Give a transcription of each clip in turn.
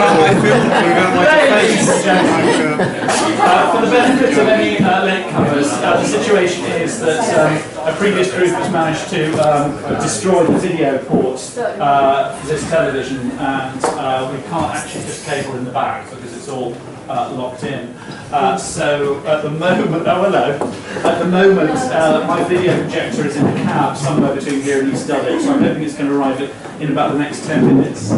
For the benefit of any latecomers, the situation is that a previous group has managed to destroy the video port for this television, and we can't actually just cable in the back because it's all locked in. So at the moment, oh hello, at the moment my video projector is in the cab somewhere between here and East Dulwich, so I'm hoping it's going to arrive in about the next 10 minutes.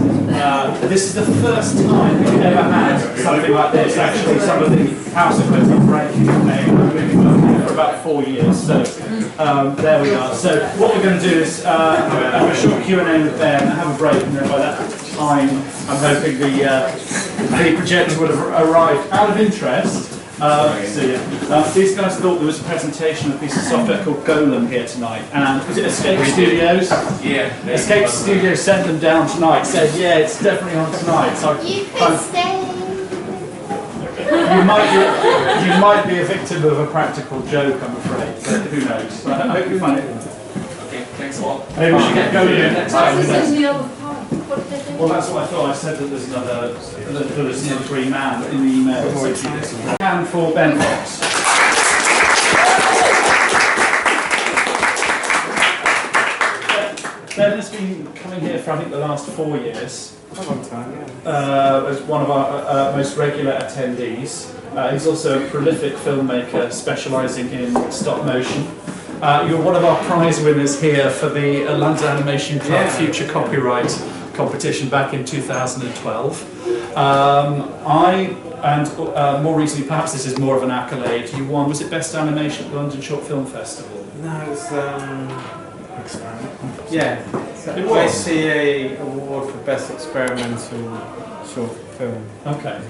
This is the first time we've ever had something like this. Actually, some of the house equipment breaking for about 4 years, so there we are. So what we're going to do is have a short Q&A with Ben, have a break, and then by that time I'm hoping the projector would have arrived. Out of interest, these guys thought there was a presentation of a piece of software called Golem here tonight, and was it Escape Studios? Yeah. Escape Studios sent them down tonight, said, yeah, it's definitely on tonight. So you can stay. You might be a victim of a practical joke, I'm afraid, but who knows. I hope you find it. Okay, thanks a lot. Maybe we should get going next time. Well, that's what I thought. I said that there's another green man in the email. And for Ben Fox. Ben has been coming here for I think the last 4 years. A long time, yeah. As one of our most regular attendees. He's also a prolific filmmaker specialising in stop motion. You're one of our prize winners here for the London Animation Club Future Copyright competition back in 2012. More recently, perhaps this is more of an accolade, you won, was it Best Animation at the London Short Film Festival? No, it's experiment. Yeah, It was. ICA award for Best Experimental Short Film. Okay,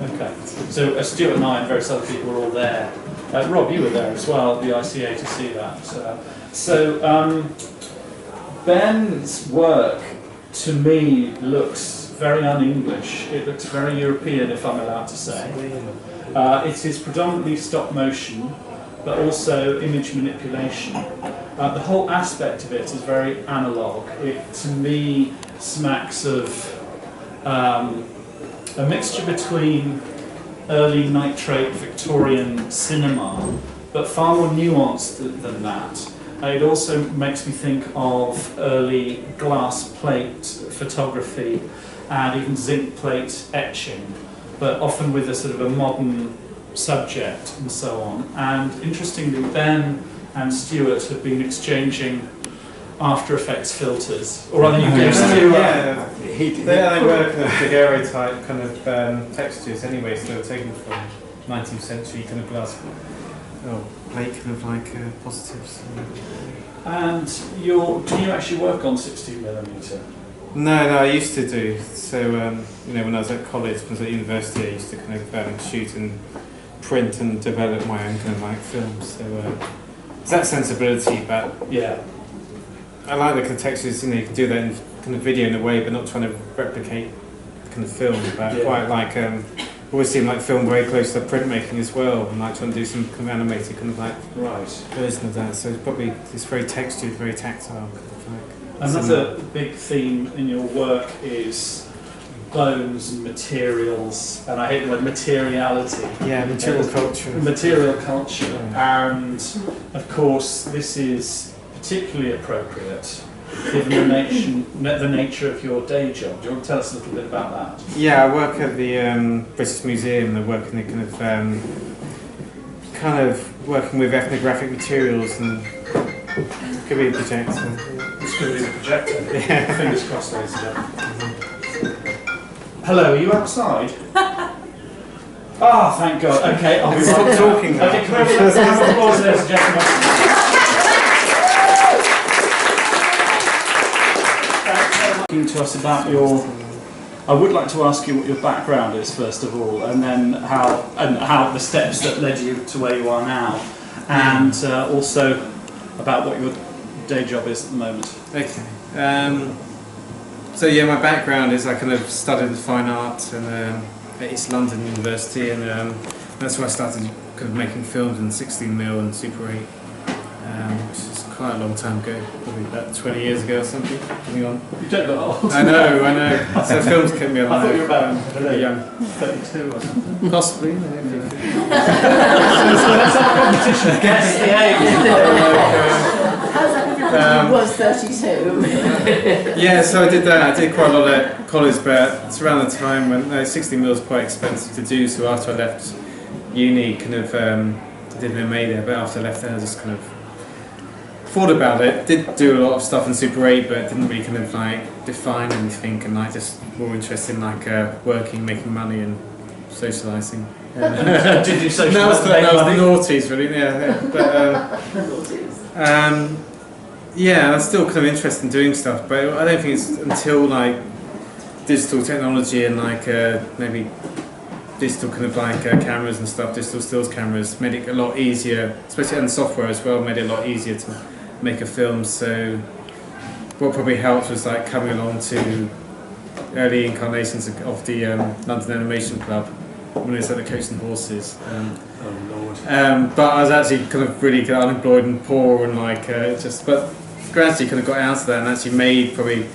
okay. So Stuart and I and various other people were all there. Rob, you were there as well at the ICA to see that. Ben's work to me looks very un-English. It looks very European, if I'm allowed to say. It is predominantly stop motion, but also image manipulation. The whole aspect of it is very analogue. It, to me, smacks of a mixture between early nitrate Victorian cinema, but far more nuanced than that. It also makes me think of early glass plate photography and even zinc plate etching, but often with a sort of a modern subject and so on. And interestingly, Ben and Stuart have been exchanging After Effects filters, or rather you gave Stuart... They were kind of daguerreotype kind of textures anyway, so they were taken from 19th century kind of glass plate kind of like positives. And do you actually work on 16mm? No, I used to do. So, when I was at college, when I was at university, I used to kind of shoot and print and develop my own kind of like films. So, it's that sensibility, but yeah, I like the kind of textures. You can do that in kind of video in a way, but not trying to replicate kind of film. But quite like always seem like film very close to printmaking as well, and like trying to do some kind of animated kind of like version of that. So it's very textured, very tactile. Kind of like. Another big theme in your work is bones and materials, and I hate the word materiality. Yeah, material culture. Material culture, and of course this is particularly appropriate given the nature of your day job. Do you want to tell us a little bit about that? Yeah, I work at the British Museum. I work in the kind of working with ethnographic materials, and could be a projector. This could be the projector. Yeah. Fingers crossed, ladies and gentlemen. Hello, are you outside? Ah, thank God. Okay, I'll be right talking now. Okay, can I have a applause, ladies and gentlemen? Talking to us about your... I would like to ask you what your background is, first of all, and then how the steps that led you to where you are now, and also about what your day job is at the moment. Okay. So yeah, my background is I kind of studied fine art at East London University, and that's where I started kind of making films in 16mm and Super 8, which is quite a long time ago, probably about 20 years ago or something. Coming on. You don't look old. I know. So films kept me alive. I thought you were about pretty young. 32 or something. Possibly. So let's have a competition. Guess the age. How's that everybody was 32? Yeah, so I did that. I did quite a lot at college, but it's around the time when 16mm was quite expensive to do. So after I left uni, kind of I did an MA there. But after I left there, I just kind of thought about it. Did do a lot of stuff in Super 8, but didn't really kind of like define anything, and like just more interested in like working, making money, and socialising. Did you socialise? That was the noughties, really. Yeah. But yeah, I'm still kind of interested in doing stuff, but I don't think it's until like digital technology and like maybe digital kind of like cameras and stuff, digital stills cameras, made it a lot easier, especially and software as well, made it a lot easier to make a film. So what probably helped was like coming along to early incarnations of the London Animation Club when I was at the Coach and Horses. Oh Lord. But I was actually kind of really kind of unemployed and poor and like but gradually kind of got out of that and actually made probably,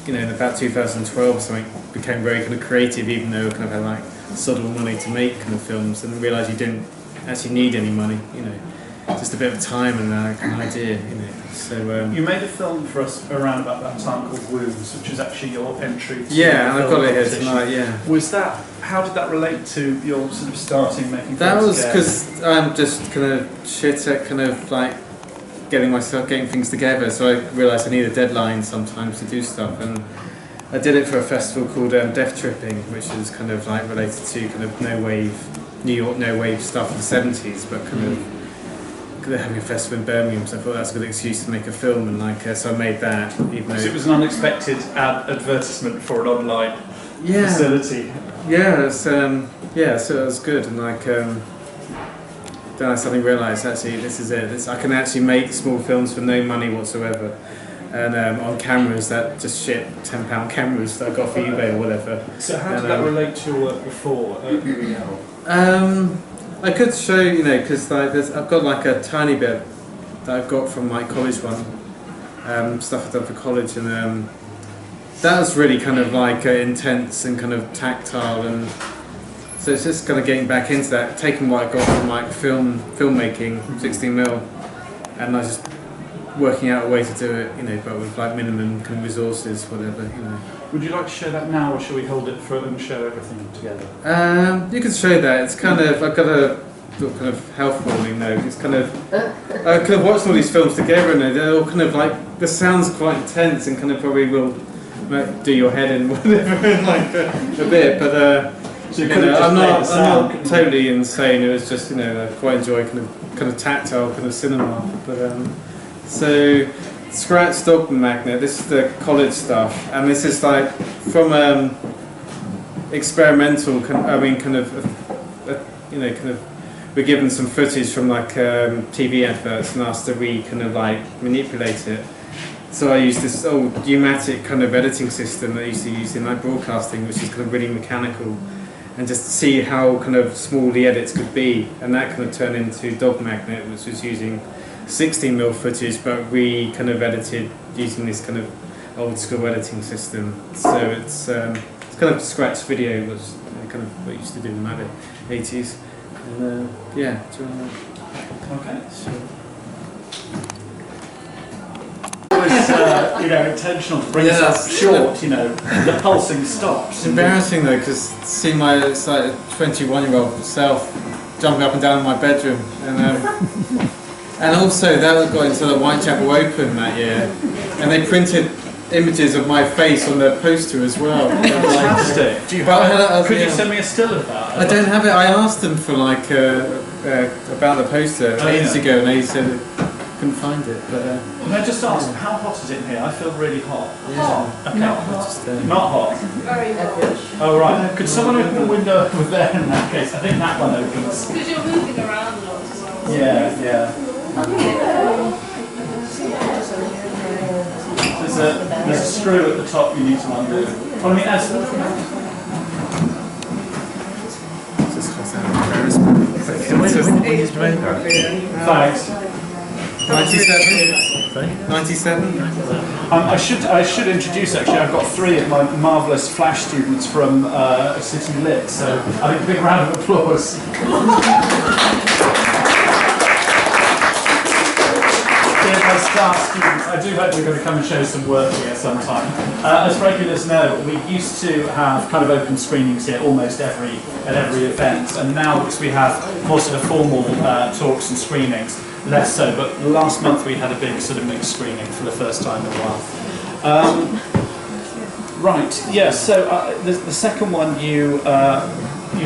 you know, in about 2012 or something, became very kind of creative, even though I kind of had like sort of money to make kind of films, and realised you didn't actually need any money, you know, just a bit of time and an idea, you know. So you made a film for us around about that time called Wounds, which is actually your entry to yeah, and the I've got film it here competition. tonight. Yeah. Was that, how did that relate to your sort of starting making films? That was again? because I'm just kind of shit at kind of like getting things together, so I realised I need a deadline sometimes to do stuff, and I did it for a festival called Death Tripping, which is kind of like related to kind of New York no wave stuff in the 70s, but kind of having a festival in Birmingham, so I thought that's a good excuse to make a film, and like so I made that. Even though it was an unexpected advertisement for an online facility. Yeah, it's, so it was good, and like then I suddenly realised actually this is it. I can actually make small films for no money whatsoever, and on cameras that just shit £10 cameras that I got for eBay or whatever. So how did that relate to your work before? I could show you know because like I've got like a tiny bit that I've got from my college one, stuff I've done for college, and that was really kind of like intense and kind of tactile, and so it's just kind of getting back into that, taking what I got from like filmmaking, 16mm, and I was just working out a way to do it, you know, but with like minimum kind of resources, whatever, you know. Would you like to show that now, or shall we hold it for and show everything together? You can show that. It's kind of I've got a kind of health warning though. It's kind of I kind of watched all these films together, and they're all kind of like the sound's quite intense and kind of probably will do your head in whatever like a bit, but. So you You know, I'm not sound, totally insane. It was just, you know, I quite enjoy kind of tactile kind of cinema. But so Scratch Dog Magnet. This is the college stuff, and this is like from experimental. Kind of you know, kind of we're given some footage from like TV adverts and asked to kind of like manipulate it. So I used this old U-matic kind of editing system that I used to use in like broadcasting, which is kind of really mechanical. And just to see how kind of small the edits could be, and that kind of turned into Dog Magnet, which was using 16mm footage, but we kind of edited using this kind of old school editing system. So it's kind of Scratch Video was kind of what I used to do in the 80s. And yeah, do you want to... Okay. Sure. It was, you know, intentional to bring us up short, you know, the pulsing stops. It's embarrassing though, because see it's like a 21-year-old self jumping up and down in my bedroom, and also that got into the Whitechapel Open that year, and they printed images of my face on their poster as well. Fantastic. Could you send me a still of that? I don't have it. I asked them for like about the poster ages ago, and they said couldn't find it. But can I just ask, how hot is it in here? I feel really hot. Hot. Okay. Not hot. Not hot. Very hot. Oh right. Could someone open the window over there in that case? I think that one opens. Because you're moving around a lot as well. Yeah. There's a screw at the top you need to undo. Well, I mean, as just cause that embarrassment. thanks. 97? 97? I should introduce, actually, I've got three of my marvellous Flash students from City Lit, so I think a big round of applause. They're my star students. I do hope they're going to come and show some work here sometime. As regulars know, we used to have kind of open screenings here almost at every event, and now because we have more sort of formal talks and screenings, less so, but last month we had a big sort of mixed screening for the first time in a while. Right, yeah, so the second one you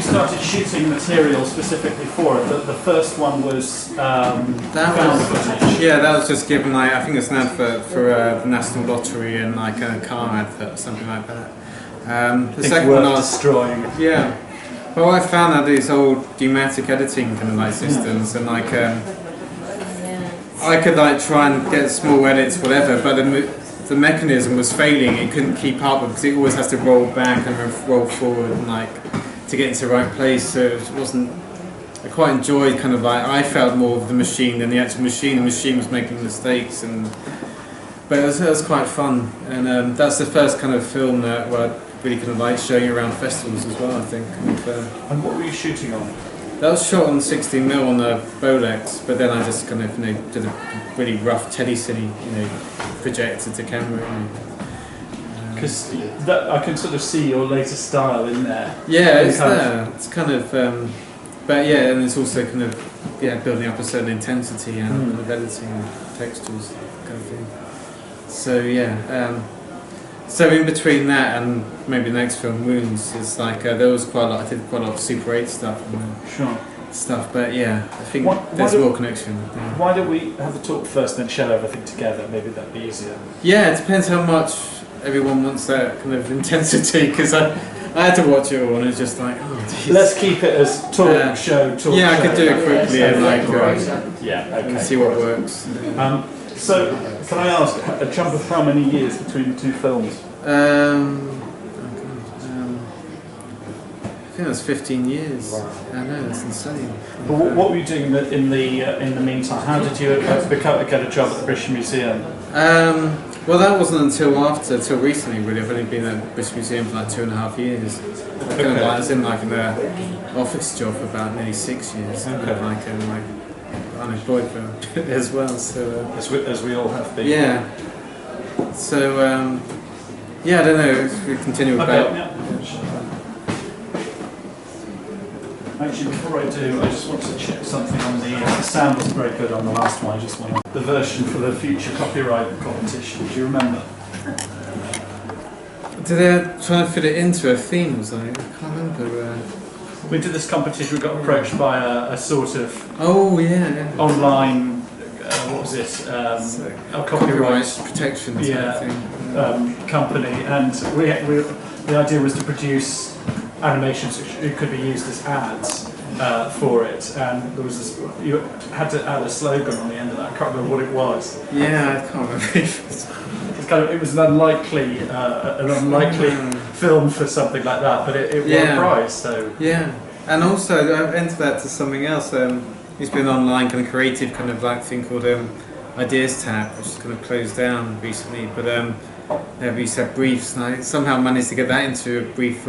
started shooting material specifically for it. The first one was found footage. Yeah, that was just given, like, I think it's an advert for the National Lottery and like a car advert or something like that. The second one I was destroying. Yeah. Well, I found out these old Dematic editing kind of like systems, and like I could like try and get small edits, whatever, but the mechanism was failing. It couldn't keep up because it always has to roll back and roll forward and like to get into the right place. So it wasn't. I quite enjoyed kind of like I felt more of the machine than the actual machine. The machine was making mistakes, but it was quite fun. And that's the first kind of film that I really kind of like showing around festivals as well, I think. And what were you shooting on? That was shot on 16mm on a Bolex, but then I just kind of did a really rough telecine, projected to camera. Because I can sort of see your later style in there. Yeah, it's there. It's kind of, but yeah, and it's also kind of building up a certain intensity and of editing and textures kind of thing. So yeah. So in between that and maybe the next film, Wounds, it's like there was quite a lot. I did quite a lot of Super 8 stuff and stuff. But yeah, I think there's more connection. Yeah. Why don't we have a talk first, then show everything together? Maybe that'd be easier. Yeah, it depends how much everyone wants that kind of intensity. Because I had to watch it all, and it's just like, oh, geez. Let's keep it as talk show. Yeah, I could do it quickly and like and see what works. So, can I ask a jump of how many years between the two films? I think that's 15 years. I know, that's insane. But what were you doing in the meantime? How did you get a job at the British Museum? Well, that wasn't until recently. Really, I've only been at the British Museum for like 2.5 years. I was in like an office job for about nearly 6 years. Okay. Unemployed for as well. So as we all have been. Yeah. So I don't know. If we continue with that. Yeah. Actually, before I do, I just want to check something on the sound wasn't very good on the last one. I just wanted the version for the future copyright competition. Do you remember? Did they try and fit it into a theme? I can't remember. We did this competition. We got approached by a sort of online. What was it? Copyright protection. Company, and the idea was to produce animations which could be used as ads for it, and there was this, you had to add a slogan on the end of that. I can't remember what it was. Yeah, I can't remember. It was an unlikely film for something like that, but it won a prize. So yeah, and also I've entered that to something else. It's been an online kind of creative kind of like thing called Ideas Tab, which is kind of closed down recently. But we used to have briefs, and I somehow managed to get that into a brief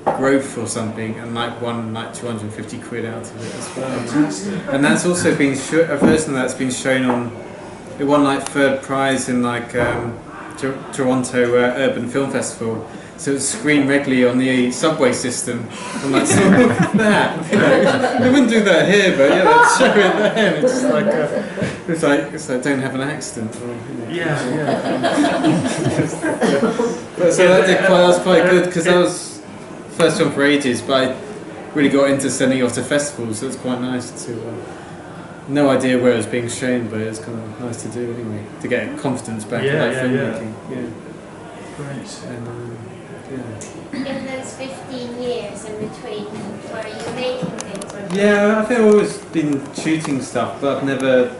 growth or something, and won 250 quid out of it as well. Fantastic. And that's also been a version that's been shown on. It won third prize in Toronto Urban Film Festival. So it's screened regularly on the subway system. I'm like, so that. They wouldn't do that here, but yeah, let's show it there. It's like don't have an accident. But so that was quite good because that was first one for ages, but I really got into sending it off to festivals, so it's quite nice to. No idea where it was being shown, but it's kind of nice to do anyway to get confidence back in filmmaking. Yeah. Great. And, In those 15 years in between, were you making things? Yeah, I think I've always been shooting stuff, but I've never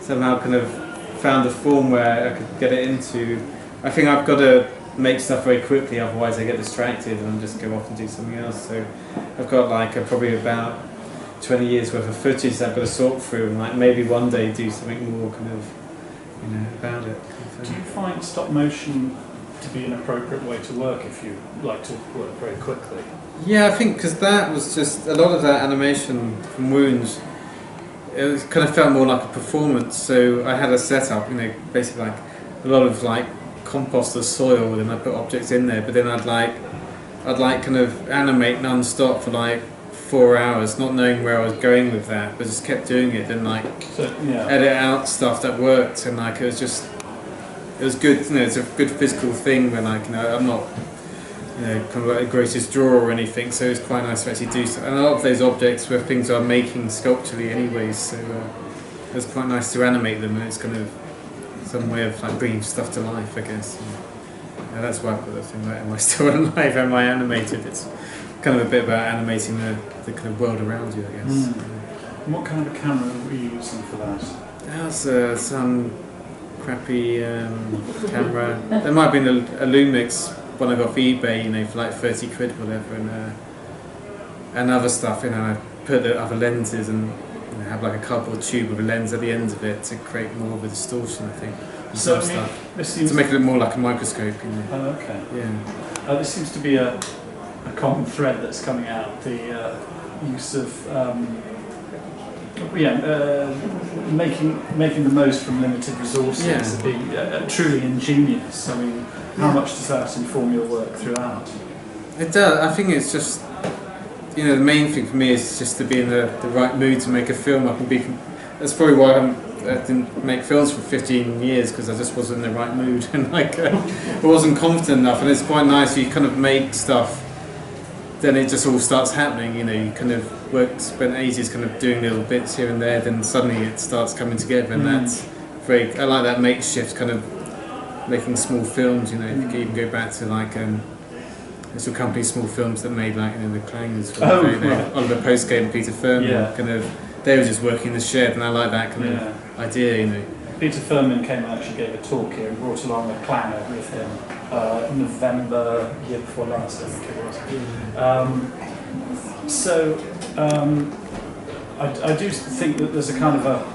somehow kind of found a form where I could get it into. I think I've got to make stuff very quickly, otherwise I get distracted and just go off and do something else. So I've got probably about 20 years worth of footage that I've got to sort through, and like maybe one day do something more kind of, about it. Do you find stop motion to be an appropriate way to work if you like to work very quickly? Yeah, I think because that was just a lot of that animation from Wounds. It was, kind of felt more like a performance. So I had a setup, basically like a lot of like compost or soil, and I put objects in there. But then I'd kind of animate non-stop for like 4 hours, not knowing where I was going with that, but just kept doing it and edit out stuff that worked, and like it was good. It's a good physical thing when I'm not kind of like the greatest drawer or anything, so it's quite nice to actually do so. And a lot of those objects were things I was making sculpturally anyways, so it was quite nice to animate them, and it's kind of some way of like bringing stuff to life, I guess. And that's why I've got the thing like, am I still alive, am I animated? It's kind of a bit about animating the kind of world around you, I guess. And what kind of a camera were you using for that? That was some crappy camera. There might have been a Lumix one I got off eBay, for like 30 quid, whatever, and other stuff. I put the other lenses and have like a cardboard tube with a lens at the end of it to create more of a distortion, I think. So stuff this seems to make it look more like a microscope. Oh, okay. Yeah. This seems to be a common thread that's coming out. The use of making the most from limited resources, and being truly ingenious. I mean, how much does that inform your work throughout? It does. I think it's just, the main thing for me is just to be in the right mood to make a film. That's probably why I didn't make films for 15 years, because I just wasn't in the right mood and I wasn't confident enough. And it's quite nice, you kind of make stuff, then it just all starts happening. You kind of spent ages kind of doing little bits here and there, then suddenly it starts coming together, and that's very. I like that makeshift kind of making small films. If you can even go back to like there's a company, Small Films, that made like the Clangers, Oliver Postgate and Peter Furman. Kind of, they were just working in the shed, and I like that kind of idea. Peter Furman came and actually gave a talk here and brought along a clanger with him. November year before last, I think it was. I do think that there's a kind of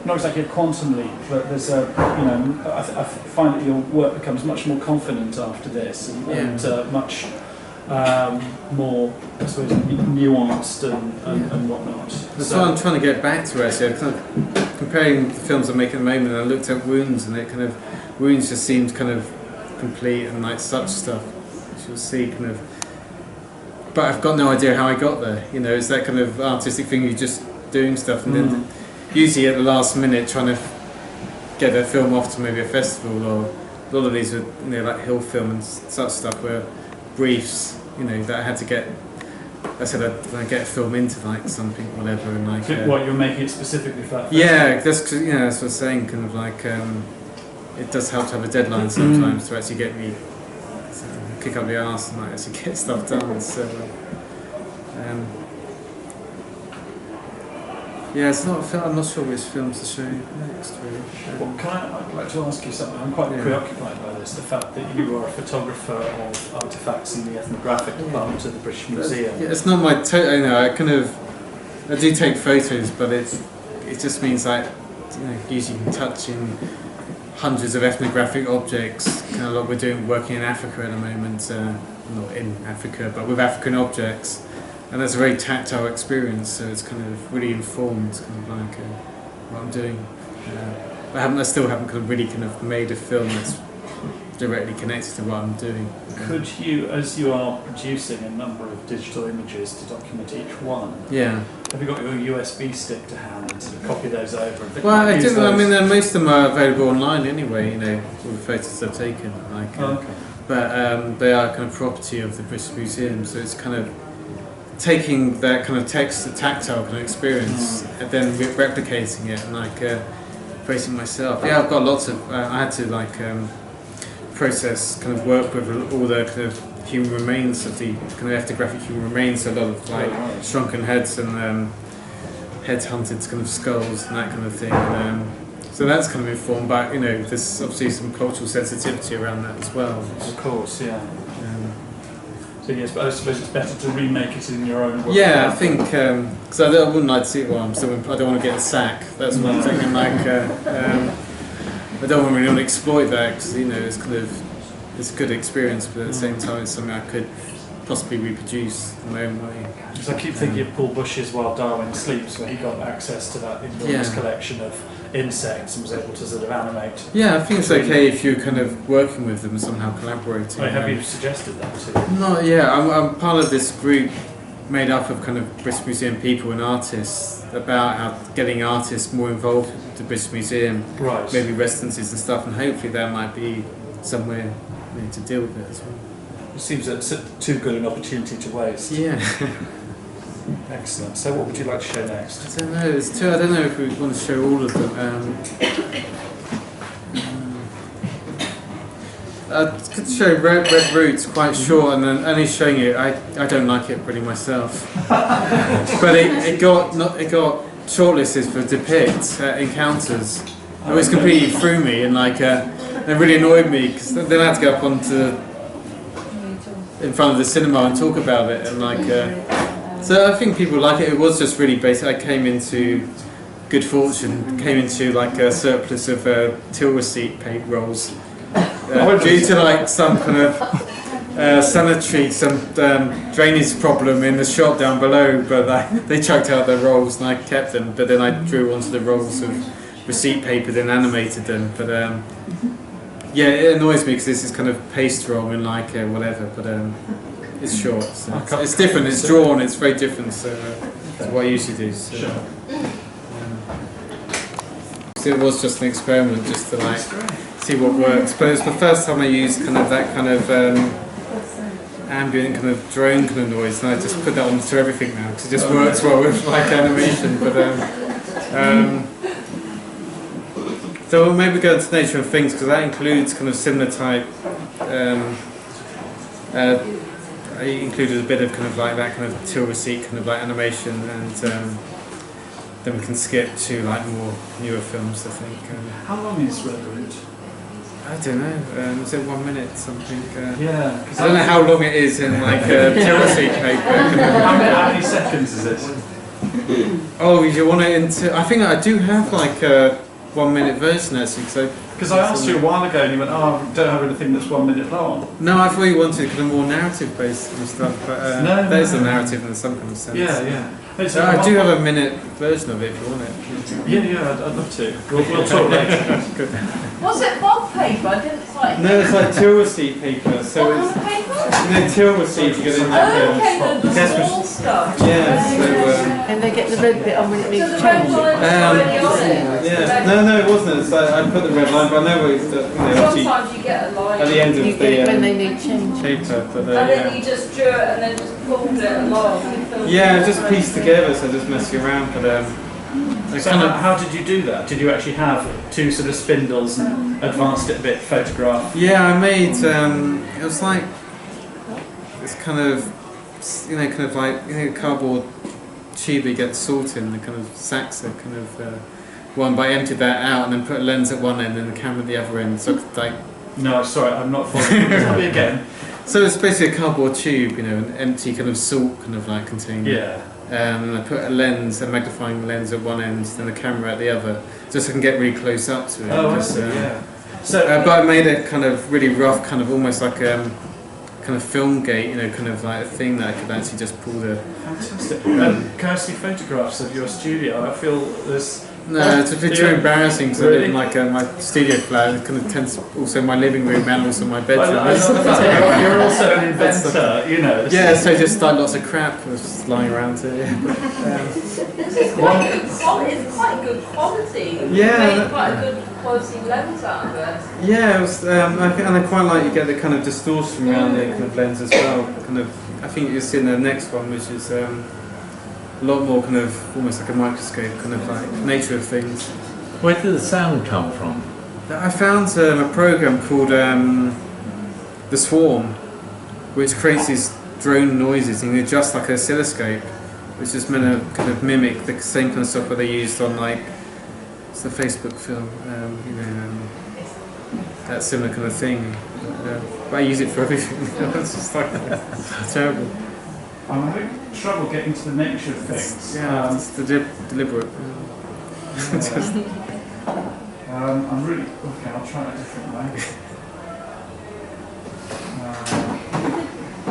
not exactly a quantum leap, but there's I find that your work becomes much more confident after this, and much more, I suppose, nuanced and whatnot. That's what I'm trying to get back to, actually. I'm kind of comparing the films I make at the moment, and I looked at Wounds, and Wounds just seemed kind of complete and like such stuff, which you'll see kind of. But I've got no idea how I got there. It's that kind of artistic thing, you're just doing stuff, and then usually at the last minute trying to get a film off to maybe a festival, or a lot of these were like Hill Film and such stuff were briefs, that I had to get. I said I'd get a film into like something, whatever, and like. What, you're making it specifically for that festival? Yeah, that's what I'm saying. Kind of like it does help to have a deadline sometimes to actually get me kick up the arse and like actually get stuff done. So. Yeah, it's not a film. I'm not sure which films to show you next, really. Well, I'd like to ask you something. I'm quite preoccupied by this, the fact that you are a photographer of artefacts in the ethnographic department of the British Museum. It's not my... I do take photos, but it just means like, using touching hundreds of ethnographic objects, kind of like we're working in Africa at the moment, not in Africa, but with African objects. And that's a very tactile experience, so it's kind of really informed, kind of like what I'm doing. I still haven't kind of really kind of made a film that's directly connected to what I'm doing. Could you, as you are producing a number of digital images to document each one, have you got your USB stick to hand and sort of copy those over? And well, I do. I mean, most of them are available online anyway. All the photos I've taken. But they are kind of property of the British Museum, so it's kind of taking that kind of tactile kind of experience and then replicating it and like creating myself. Yeah, I've got lots of. I had to like process, kind of work with all the kind of human remains of the kind of ethnographic human remains. So a lot of like shrunken heads and heads hunted kind of skulls and that kind of thing. So that's kind of informed, but there's obviously some cultural sensitivity around that as well. Of course, yeah. videos, but I suppose it's better to remake it in your own work. Yeah, I think because I wouldn't like to see it while I'm still. I don't want to get a sack. That's what I'm thinking. Like, I don't really want to exploit that because it's a good experience, but at the same time, it's something I could possibly reproduce in my own way. Because I keep thinking of Paul Bush's While Darwin Sleeps, where he got access to that enormous collection of insects and was able to sort of animate. Yeah, I think it's okay if you're kind of working with them and somehow collaborating. Have you suggested that to? No, yeah, I'm part of this group made up of kind of British Museum people and artists about how getting artists more involved with the British Museum, right? Maybe residencies and stuff, and hopefully there might be somewhere to deal with it as well. It seems it's too good an opportunity to waste. Yeah. Excellent. So what would you like to show next? I don't know. There's two. I don't know if we want to show all of them. I could show Red Roots, quite short, and then only showing it. I don't like it really myself, but it got shortlisted for Depict Encounters. It was completely threw me, and it really annoyed me because then I had to go up in front of the cinema and talk about it, and so I think people like it. It was just really basic. I came into good fortune, came into a surplus of till receipt paper rolls. Due to some kind of some drainage problem in the shop down below, but they chucked out their rolls and I kept them. But then I drew onto the rolls of receipt paper, then animated them. But yeah, it annoys me because this is kind of paste roll and whatever. But it's short, so it's different. It's drawn. It's very different. So what I usually do. So, sure. So it was just an experiment, just to see what works. But it's the first time I used that kind of ambient kind of drone kind of noise, and I just put that onto everything now because it just works well with animation. But so we'll maybe go into Nature of Things because that includes kind of similar type. I included a bit of kind of that kind of till receipt kind of animation, and then we can skip to more newer films, I think. How long is Red Root? I don't know. Is it 1 minute something? Yeah. I don't know how long it is in till receipt paper. How many seconds is it? Oh, you want it into? I think I do have a 1 minute version actually. Because I asked you a while ago and you went, oh, I don't have anything that's 1 minute long. No, I thought you wanted kind of more narrative based and stuff, but there's a narrative in some kind of sense. Yeah. So I do have a minute version of it if you want it. Yeah, I'd love to. We'll talk later. Good. Was it bond paper? I didn't quite. No, it's till receipt paper. So what it's kind of paper? till receipt. You get in The small stuff. Yeah. So. And they get the red bit on when it needs So the red changing. line is already on it. Yeah. No, it wasn't. It's I put the red line, but I know it's Sometimes you get a line. at the end of You get it when they the need change. paper. But And then you just drew it and then just pulled it along. yeah, just pieced together, so just messing around. But So how did you do that? Did you actually have two sort of spindles and advanced it a bit, photograph? yeah, I made it was it's kind of cardboard tube that you get salt in, the kind of sacks are kind of one, but I emptied that out and then put a lens at one end and the camera at the other end, so No, sorry, I'm not following. Tell me again. so it's basically a cardboard tube, an empty kind of salt kind of container. Yeah. And I put a magnifying lens at one end, then the camera at the other, just so I can get really close up to it. Oh, I see, yeah. So, but I made it kind of really rough, kind of almost like kind of film gate, kind of a thing that I could actually just pull the. Fantastic. Can I see photographs of your studio? I feel there's. No, it's a bit too embarrassing because I live in my studio flat. It kind of tends also my living room and also my bedroom. You're also an inventor, Yeah, so just lots of crap was lying around here. It's quite good quality. Yeah. You made quite a good quality lens out of it. Yeah, it was, and I quite like you get the kind of distortion around the kind of lens as well. I think you'll see in the next one, which is a lot more kind of almost like a microscope, kind of Nature of Things. Where did the sound come from? I found a program called The Swarm, which creates these drone noises and you adjust like an oscilloscope, which is meant to kind of mimic the same kind of software they used on it's the Facebook film, that similar kind of thing. but I use it for everything. It's just like it's terrible. I'm having trouble getting to the nature of things. Yeah, it's deliberate. Just- I'm really okay. I'll try it a different way.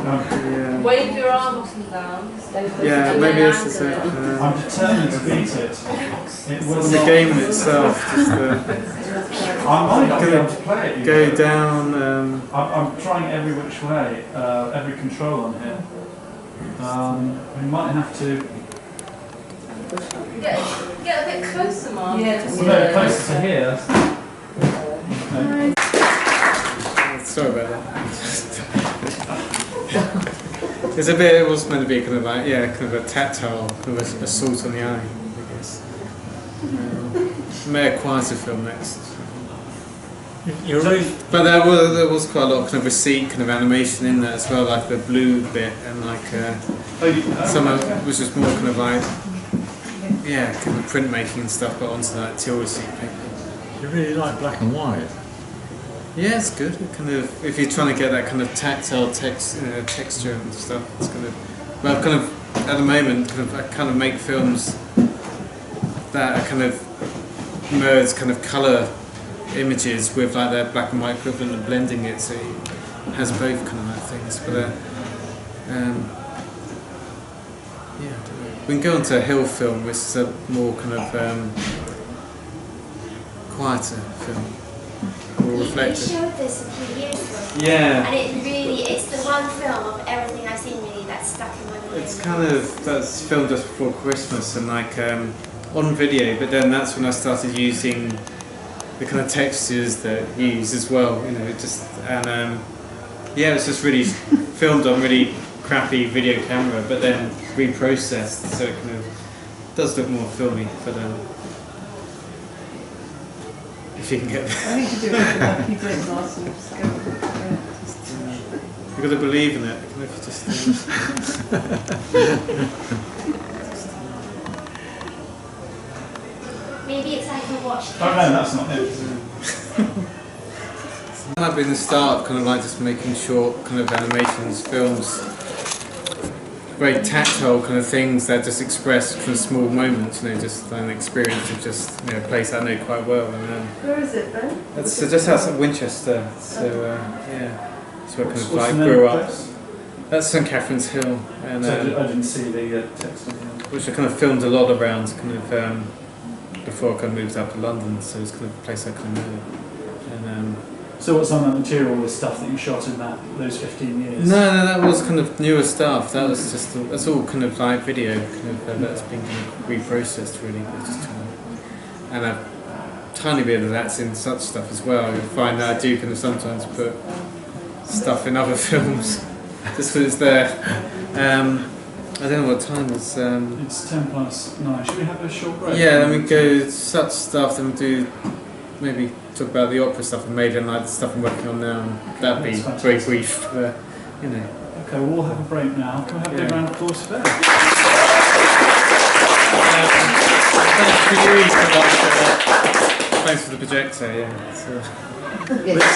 yeah. Wave your arm up and down. Yeah, And maybe then this is it. angle I'm determined to beat it. It will It's the not. game itself. Just, I might not be able to play it. you go know. down. I'm trying every which way, every control on here. We might have to. Get a bit closer, Mark. Well, no, closer to here. Okay. Sorry about that. It's a bit. It was meant to be kind of like kind of a tactile, kind of assault on the eye, I guess. May a quieter film next. You're really, But there was quite a lot of kind of receipt, kind of animation in there as well, like the blue bit and like some of it was just more kind of like kind of printmaking and stuff, but onto that teal receipt paper. you really like black and white. Yeah, it's good. It kind of if you're trying to get that kind of tactile texture and stuff, it's kind of. Well, kind of at the moment, I kind of make films that are kind of merge kind of colour images with like their black and white equivalent and blending it so it has both kind of like things. But I don't know. We can go on to a hill film, which is a more kind of quieter film, more You reflective. showed this a few years ago. Yeah. And it's the one film of everything I've seen really that's stuck in my mind. It's kind of, that's filmed just before Christmas and like on video, but then that's when I started using the kind of textures that you use as well, you know, it's just really filmed on really crappy video camera, but then reprocessed, so it kind of does look more filmy, but if you can get there. I think you do it like you did last time. Just go. You've got to believe in it, kind of just Maybe it's like a watch. Oh no, that's not it. I've been the start of kind of like just making short kind of animations, films, very tactile kind of things that just express kind of small moments, you know, just an experience of just, you know, a place I know quite well. Where is it then? It's just outside Winchester, so that's where I kind of What's like the name grew of the up. place? That's St Catherine's Hill, and So I didn't see the text on here. which I kind of filmed a lot around kind of before I kind of moved up to London, so it's kind of a place I kind of know. And So what's on that material was stuff that you shot in those 15 years? no, that was kind of newer stuff. That was just that's all kind of like video, kind of that's been kind of reprocessed really. It's just kind of, and a tiny bit of that's in such stuff as well. I find that I do kind of sometimes put stuff in other films just because it's there. I don't know what time it's. It's 9:10. Should we have a short break? Yeah, then we go such stuff. Then we do maybe talk about the opera stuff I made and like the stuff I'm working on now. That'd be That's very brief, but you know. Okay, we'll have a break now. Can we have a big Yeah. round of applause for that? Thanks for the projector. Yeah. So.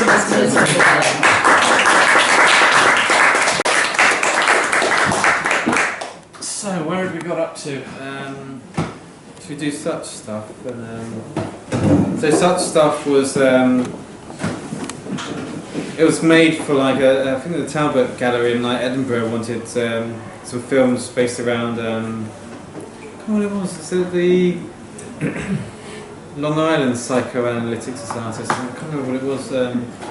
So, where have we got up to? Should we do such stuff? So such stuff was it was made for like I think the Talbot Gallery in like Edinburgh wanted some films based around I can't remember what it was. So the Long Island Psychoanalytic Society. I can't remember what it was.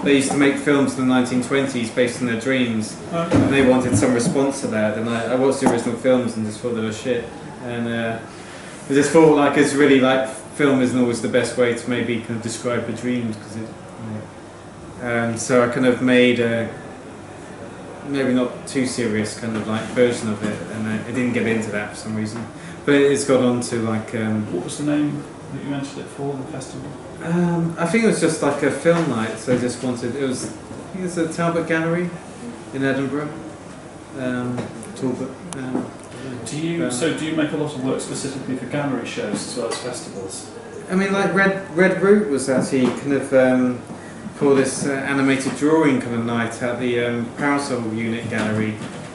They used to make films in the 1920s based on their dreams. And they wanted some response to that, and I watched the original films and just thought they were shit. And I just thought like it's really like film isn't always the best way to maybe kind of describe the dreams because it. So I kind of made a maybe not too serious kind of like version of it, and it didn't get into that for some reason. But it's got on to like. What was the name that you entered it for, the festival? I think it was just like a film night, so I just wanted. I think it was the Talbot Gallery in Edinburgh. Talbot. Do you make a lot of work specifically for gallery shows as well as festivals? I mean, like Red Root was actually kind of for this animated drawing kind of night at the Parasol Unit Gallery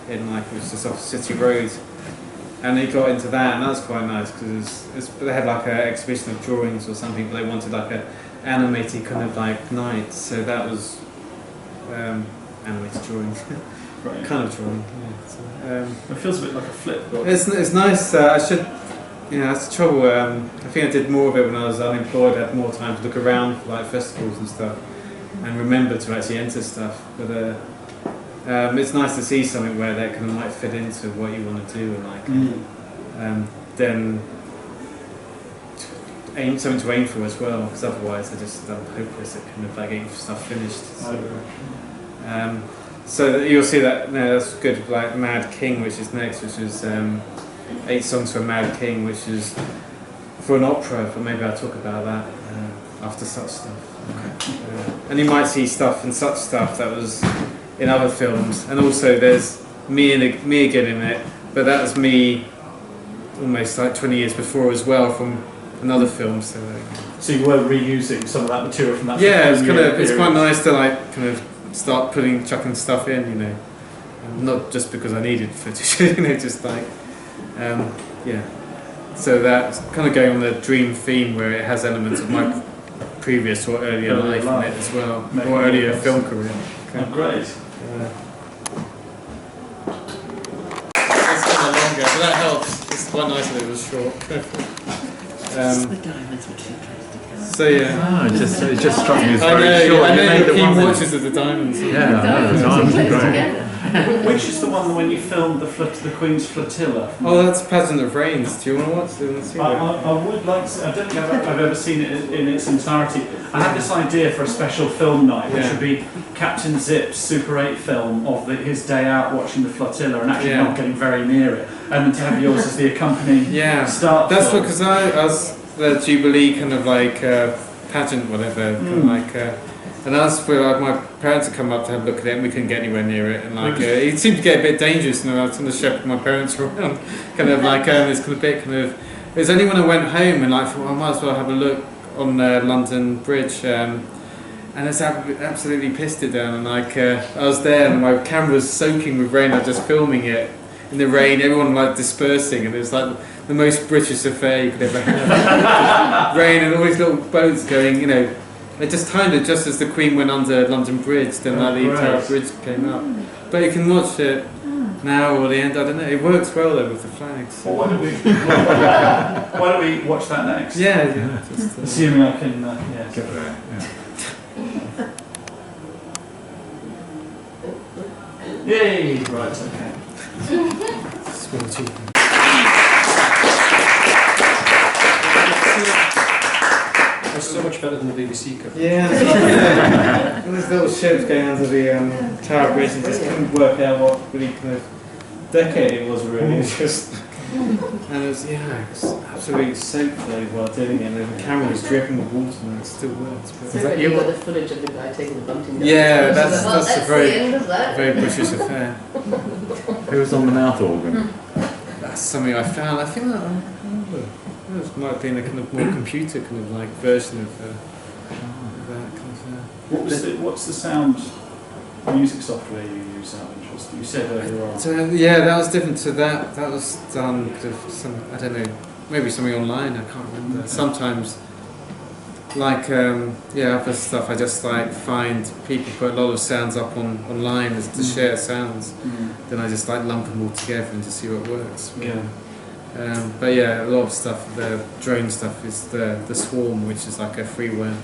in like which is just off City Road, and they got into that, and that was quite nice because they had like an exhibition of drawings or something, but they wanted like a animated kind of like night, so that was animated drawing. Right. Kind of drawing. Yeah. So, It feels a bit like a flip book. it's nice. I should. Yeah, that's the trouble. I think I did more of it when I was unemployed. I had more time to look around for like festivals and stuff, and remember to actually enter stuff. But it's nice to see something where that kind of might fit into what you want to do, and like then aim something to aim for as well. Because otherwise, I'm hopeless at kind of like getting stuff finished. So you'll see that. No, that's good. Like Mad King, which is next, which is 8 songs for Mad King, which is for an opera. But maybe I'll talk about that after such stuff. Okay. And you might see stuff and such stuff that was in other films, and also there's me again in it. But that was me almost like 20 years before as well from another film. So you were reusing some of that material from that. Yeah, it's quite nice to like kind of start chucking stuff in, you know, and not just because I needed footage, you know, just like, yeah. So that's kind of going on the dream theme where it has elements of my previous or earlier life in it as well, or earlier film career. Okay. Oh, great. It's kind of longer, but that helps. It's quite nice that it was short. So yeah. Oh, it just struck me as I very short. I You know made the the key one watches of the diamonds. Yeah, I know, the diamonds are great. Which is the one when you filmed the Queen's Flotilla? Oh, that's Pageant of Rains. Do you want to watch? Do you want to see that? I would like to. I don't think I've ever seen it in its entirety. I had this idea for a special film night, which would be Captain Zip's Super 8 film of his day out watching the flotilla and actually not getting very near it, and then to have yours as the accompanying start. That's film. because I was the Jubilee kind of like pageant, whatever, kind of like. And that's where like, my parents had come up to have a look at it, and we couldn't get anywhere near it. And like it seemed to get a bit dangerous, and I was trying to shepherd my parents around, kind of like it's kind of a bit kind of. It was only when I went home and like thought, well, I might as well have a look on London Bridge, and it's absolutely pissed it down. And like I was there, and my camera was soaking with rain. I was just filming it in the rain, everyone like dispersing, and it was like the most British affair you could ever have. Rain and all these little boats going, you know. They just timed it just as the Queen went under London Bridge, then like the Tower Bridge came up. But you can watch it now or the end, I don't know. It works well though with the flags. Well, why don't we watch that next? Yeah. Assuming I can, Get there, yeah. Yay! Right, okay. It's so much better than the BBC cover. Yeah. And there's little ships going under the Tower Bridge, and just couldn't work out what really kind of decade it was really. It's just, and it was absolutely soaked though while doing it, and the camera was dripping with water, and it still worked. But Is that you got the footage of the guy taking the bunting down? yeah, that's a the end of that. very British affair. Who was on the mouth organ? That's something I found. I think that I remember. It might have been a kind of more computer kind of like version of that kind of. What's the sound music software you use out of interest? You said earlier on. So, yeah, that was different to that. That was done kind of some, I don't know, maybe something online. I can't remember. Okay. Sometimes, like other stuff. I just like find people put a lot of sounds up online as to share sounds. Then I just like lump them all together and just see what works. Yeah. But yeah, a lot of stuff, the drone stuff is the Swarm, which is like a freeware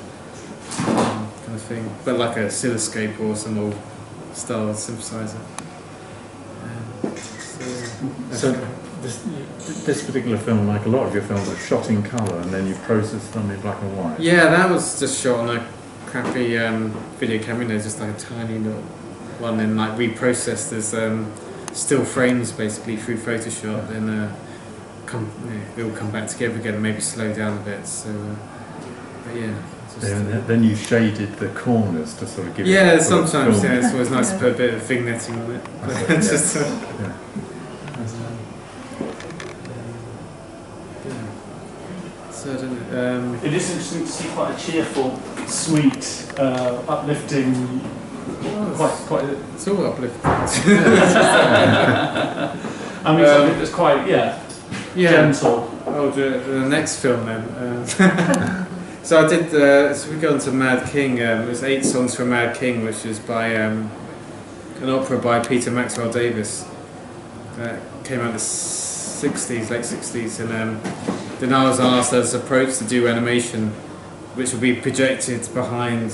kind of thing, but like a oscilloscope or some old style synthesizer. So this particular film, like a lot of your films, are shot in colour and then you process them in black and white. Yeah, that was just shot on a crappy video camera, just like a tiny little one, and like reprocessed as still frames basically through Photoshop. Then it will come back together again and maybe slow down a bit. So, but yeah. Then you shaded the corners to sort of give yeah, it sometimes film. it's always nice to put a bit of vignetting on it. Yeah. Just, Yeah. So I don't know. It is interesting to see quite a cheerful sweet, uplifting, quite. It's all uplifting. I mean, something that's quite, gentle. Oh, the next film then. So I did. So we go on to Mad King. It was 8 songs from Mad King, which is by an opera by Peter Maxwell Davies. Came out in the 60s, late 60s, and then I was asked, I was approached to do animation, which will be projected behind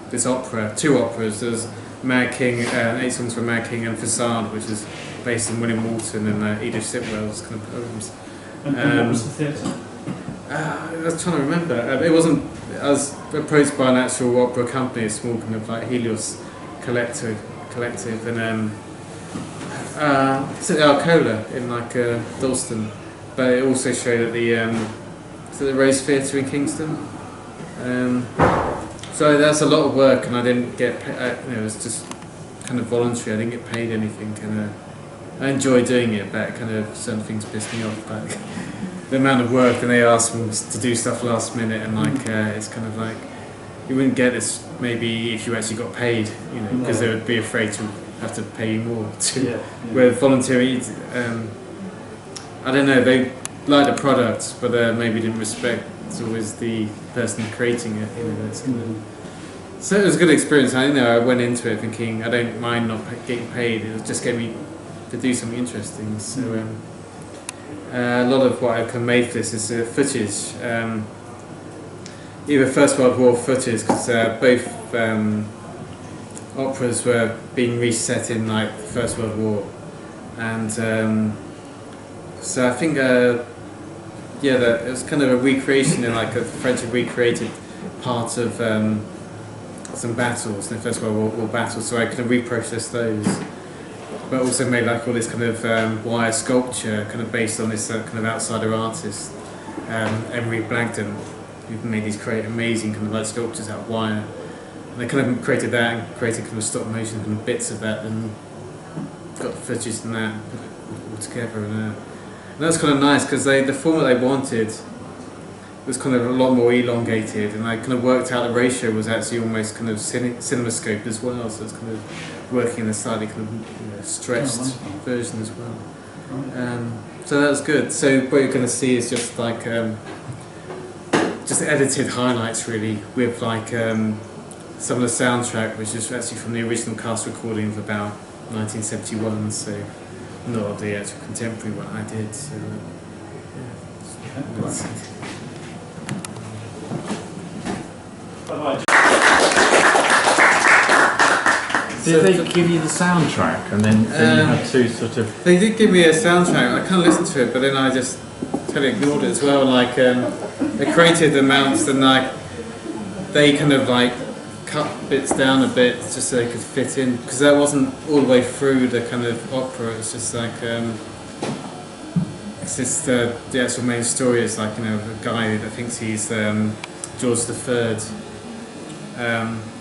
this opera. 2 operas. There's Mad King, 8 songs from Mad King, and Facade, which is based on William Walton and Edith Sitwell's kind of poems. And what was the theatre? I was trying to remember. It wasn't. I was approached by an actual opera company, a small kind of like Helios collective, and it's at the Alcola in like Dalston, but it also showed at the the Rose Theatre in Kingston. So that's a lot of work, and I didn't get. It was just kind of voluntary. I didn't get paid anything, and I enjoy doing it, but kind of certain things piss me off. But the amount of work, and they ask me to do stuff last minute, and like it's kind of like you wouldn't get this maybe if you actually got paid, because they would be afraid to have to pay you more. Where voluntary, I don't know, they like the product, but maybe didn't respect always the person creating it. That's kind of, so it was a good experience. I went into it thinking I don't mind not getting paid. It just get me to do something interesting. So a lot of what I've made for this is footage, either First World War footage, because both operas were being reset in like the First World War, and so I think that it was kind of a recreation in like the French had recreated part of some battles in the First World War battles, so I kind of reprocessed those. But also made like all this kind of wire sculpture, kind of based on this kind of outsider artist, Emery Blagden, who made these amazing kind of like sculptures out of wire. And they kind of created that and created kind of stop motion kind of bits of that, and got the footage and that put it all together. And that was kind of nice because the format they wanted was kind of a lot more elongated, and I kind of worked out the ratio was actually almost kind of cinemascope as well, so it's kind of working in a slightly kind of stretched version as well. So that was good. So what you're going to see is just like just edited highlights really, with like some of the soundtrack, which is actually from the original cast recording of about 1971. So not the actual contemporary one I did. So Did they give you the soundtrack and then you had to sort of... They did give me a soundtrack. I kind of listened to it, but then I just totally ignored it as well. Like they created amounts, and like they kind of like cut bits down a bit just so they could fit in, because that wasn't all the way through the kind of opera. It's just like it's just the actual main story is like a guy that thinks he's George III,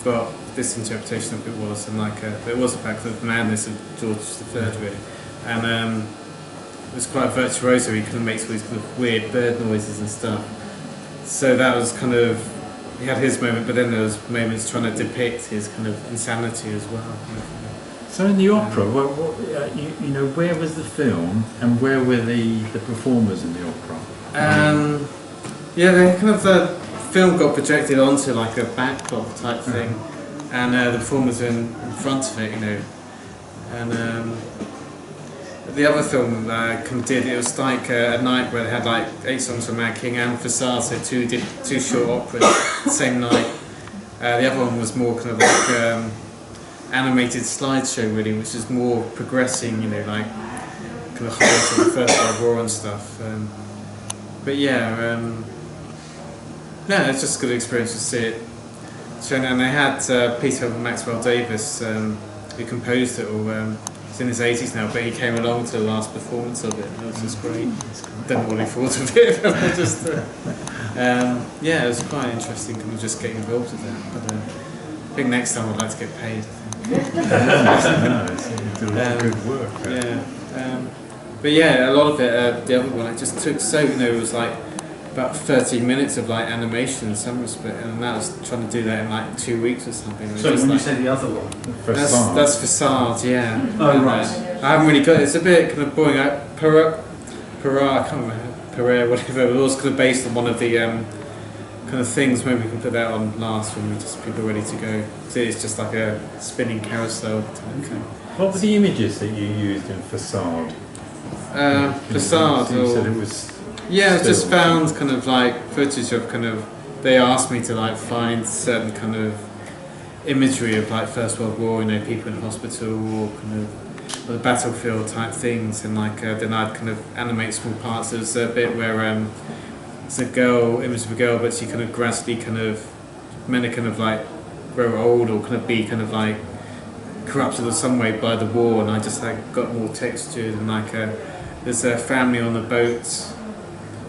but this interpretation of it was, and like it was the fact of the madness of George III really, and it was quite a virtuoso. He kind of makes all these kind of weird bird noises and stuff. So that was kind of, he had his moment, but then there was moments trying to depict his kind of insanity as well. So in the opera, where was the film and where were the performers in the opera? The kind of the film got projected onto like a backdrop type thing, and the performers were in front of it, and the other film did, it was like a night where they had like 8 songs from Mad King and Facade, so did two short operas the same night. The other one was more kind of like animated slideshow really, which is more progressing, like kind of highlights of the First World War and stuff. But it's just a good experience to see it. And they had Peter Maxwell Davies, who composed it all. He's in his 80s now, but he came along to the last performance of it. It was just great. Don't know what he thought of it, but it was quite interesting kind of just getting involved with that. But I think next time I'd like to get paid. Good work. But a lot of it, the other one, it just took so, it was like about 30 minutes of like animation in some respect, and that was trying to do that in like 2 weeks or something. It was So just when you like- say the other one, that's facade, yeah. Oh, And, right. I haven't really got it. It's a bit kind of boring. I can't remember. Pereira, whatever. It was kind of based on one of the kind of things. Maybe we can put that on last when we just people are ready to go. So it's just like a spinning carousel type thing. What were the images that you used in Facade? Facade. You said Or, it was. yeah, I just still. found kind of like footage of kind of. They asked me to like find certain kind of imagery of like First World War, you know, people in hospital or kind of the battlefield type things, and like then I'd kind of animate small parts. There was a bit where it's a girl, image of a girl, but she kind of gradually kind of meant to kind of like grow old or kind of be kind of like corrupted in some way by the war, and I just like got more textured, and like there's a family on the boat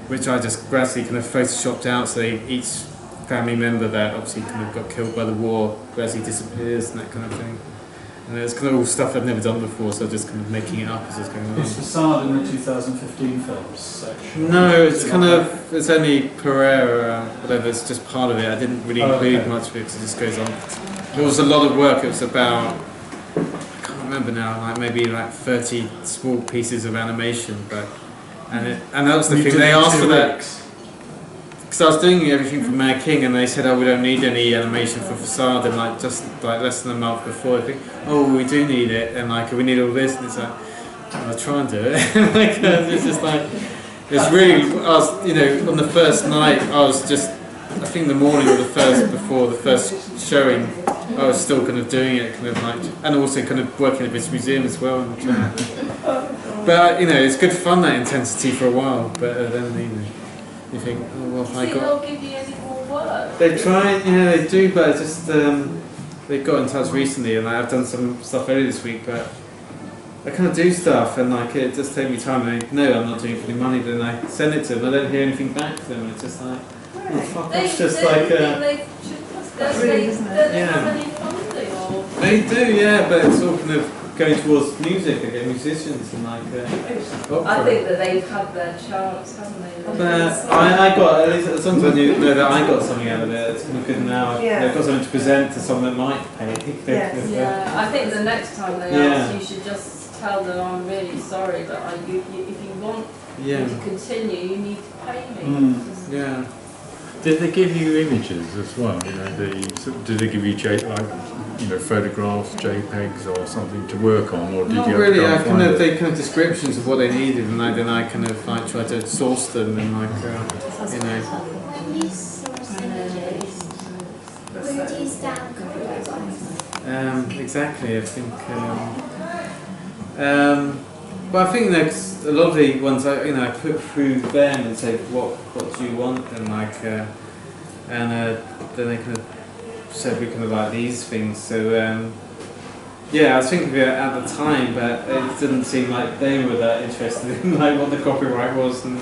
which I just gradually kind of photoshopped out, so each family member that obviously kind of got killed by the war gradually disappears and that kind of thing. And it's kind of all stuff I've never done before, so just kind of making it up as it's going is on. Facade in the 2015 films section? No, it's kind of, it's only Pereira, whatever, it's just part of it. I didn't really include okay. much of it because it just goes on. It was a lot of work, it was about, I can't remember now, like maybe like 30 small pieces of animation, but, and that was the You thing, did they it in asked 2 for that. weeks? Because I was doing everything for Mad King, and they said, "Oh, we don't need any animation for Facade." And like just like less than a month before, I think, "Oh, we do need it," and like we need all this, and it's like, I'll try and do it. Like it's just like it's really. I was, you know, on the first night, I was just. I think the morning of the first before the first showing, I was still kind of doing it, kind of like, and also kind of working at this museum as well. But you know, it's good fun, that intensity for a while. But then you know. You think, oh well, Do I you think got. they'll give you any more work? They try, yeah, they do, but it's just they got in touch recently, and I've done some stuff earlier this week. But I kind of do stuff, and like it just takes me time. And they know I'm not doing it for any money, but then I send it to them. I don't hear anything back to them. And it's just like, oh fuck, They, it's just they like. think they should, don't they, they, don't don't they Yeah. have any funding or? They do, yeah, but it's all kind of going towards music again, musicians, and like. I think that they've had their chance, haven't they? But I got, at least as long as I know that I got something out of it, it's kind of good now. Yeah. They've got something to present to someone that might pay. Yes. Yeah, I think the next time they ask, you should just tell them, I'm really sorry, but if you want Yeah. to continue, you need to pay me. Mm. Yeah. Did they give you images as well? You know, did they give you photographs, JPEGs, or something to work on, or did Not you? really. Have I to go kind and of find they kind of descriptions of what they needed, and then I kind of like try to source them and like you know. When you source images, where do you stand copyright-wise? Exactly. I think. Well, I think there's a lot of the ones I put through them and say what do you want, and like then they kind of said we kind of like these things. So yeah, I was thinking of it at the time, but it didn't seem like they were that interested in like what the copyright was and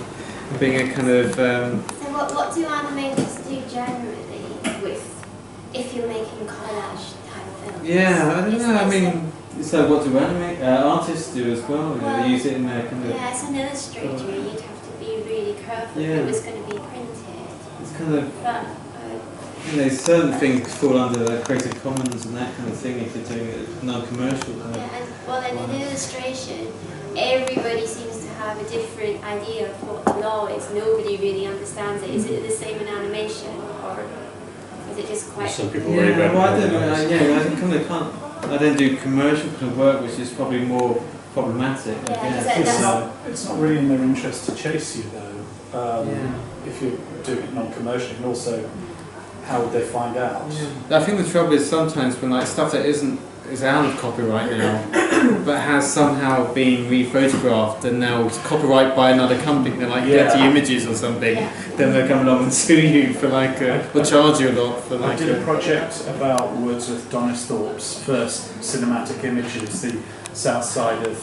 being a kind of. So what do animators do generally if you're making collage type films? Yeah, I don't Is know. I there mean, so what do artists do as well? You know, they use it in their kind of. Yeah, as an illustrator, you'd have to be really careful if Yeah. it was going to be printed. It's kind of. But You know, certain things fall under the Creative Commons and that kind of thing if you're doing it non-commercial kind of. yeah, and in illustration, everybody seems to have a different idea of what the law is. Nobody really understands it. Is it the same in animation, or is it just quite? Some people worry Yeah, about well, I it. kind of can't. I don't do commercial kind of work, which is probably more problematic. I Yeah, guess. that's- It's not really in their interest to chase you though. Yeah. If you do it non-commercially, and also how would they find out? I think the trouble is sometimes when like stuff that is out of copyright now, but has somehow been re-photographed and now it's copyright by another company, they're like Yeah. Getty Images or something, Yeah. then they'll come along and sue you for like, or charge you a lot for I like. did a project about Wordsworth Donisthorpe's first cinematic images, the south side of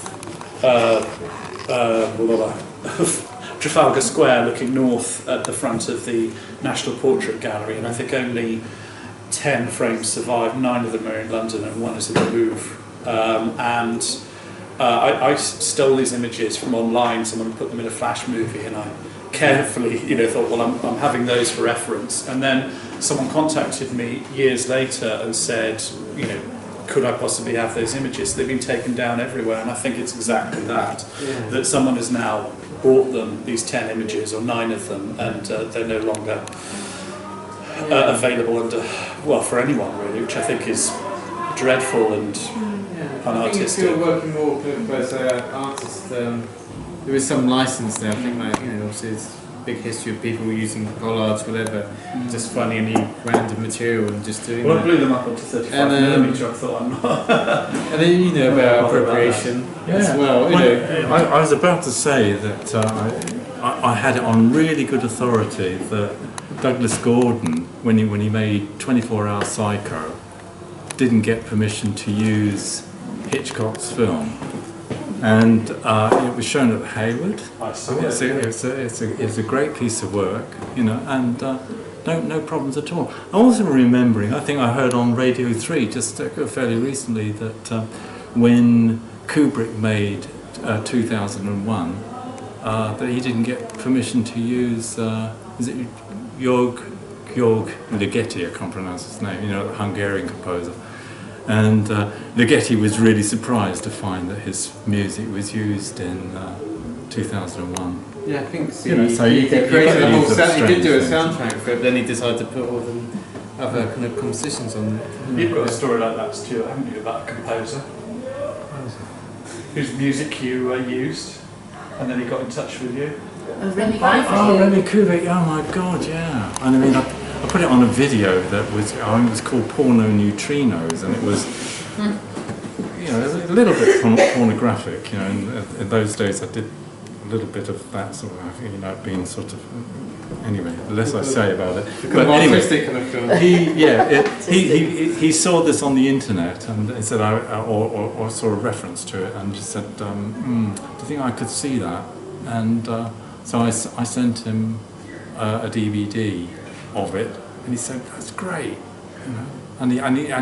Trafalgar Square, looking north at the front of the National Portrait Gallery, and I think only 10 frames survive. 9 of them are in London and 1 is in the Louvre. I stole these images from online. Someone put them in a flash movie, and I carefully, thought, well, I'm having those for reference. And then someone contacted me years later and said, could I possibly have those images? They've been taken down everywhere, and I think it's exactly that. Yeah. That someone has now bought them, these 10 images, or 9 of them, and they're no longer available for anyone, really, which I think is dreadful and I think if you're working more as an artist, there is some license there. I think, obviously there's a big history of people using bollards, whatever, just finding any random material and just doing Well, I that. blew them up onto 35mm, I thought I'm not. And then about appropriation as well. I was about to say that I had it on really good authority that Douglas Gordon, when he made 24 Hour Psycho, didn't get permission to use Hitchcock's film, and it was shown at Hayward. It's a great piece of work, and no problems at all. I'm also remembering, I think I heard on Radio 3 just fairly recently that when Kubrick made 2001, that he didn't get permission to use, is it Georg Ligeti, I can't pronounce his name, the Hungarian composer. And Ligeti was really surprised to find that his music was used in 2001. Yeah, I think so. He created a whole sound. He did do a things. soundtrack for it, but then he decided to put all the other kind of compositions on it. You've got a story like that, Stuart, haven't you, about a composer whose music you used, and then he got in touch with you? Remy Remy Kubrick, oh my god, yeah. And I mean, I put it on a video that was, it was called Porno Neutrinos, and it was, a little bit pornographic, in those days I did a little bit of that sort of, being sort of, anyway, the less I say about it. But artistic kind of film. He saw this on the internet, and he said, or saw a reference to it, and just said, do you think I could see that? And so I sent him a DVD of it, and he said, "That's great," and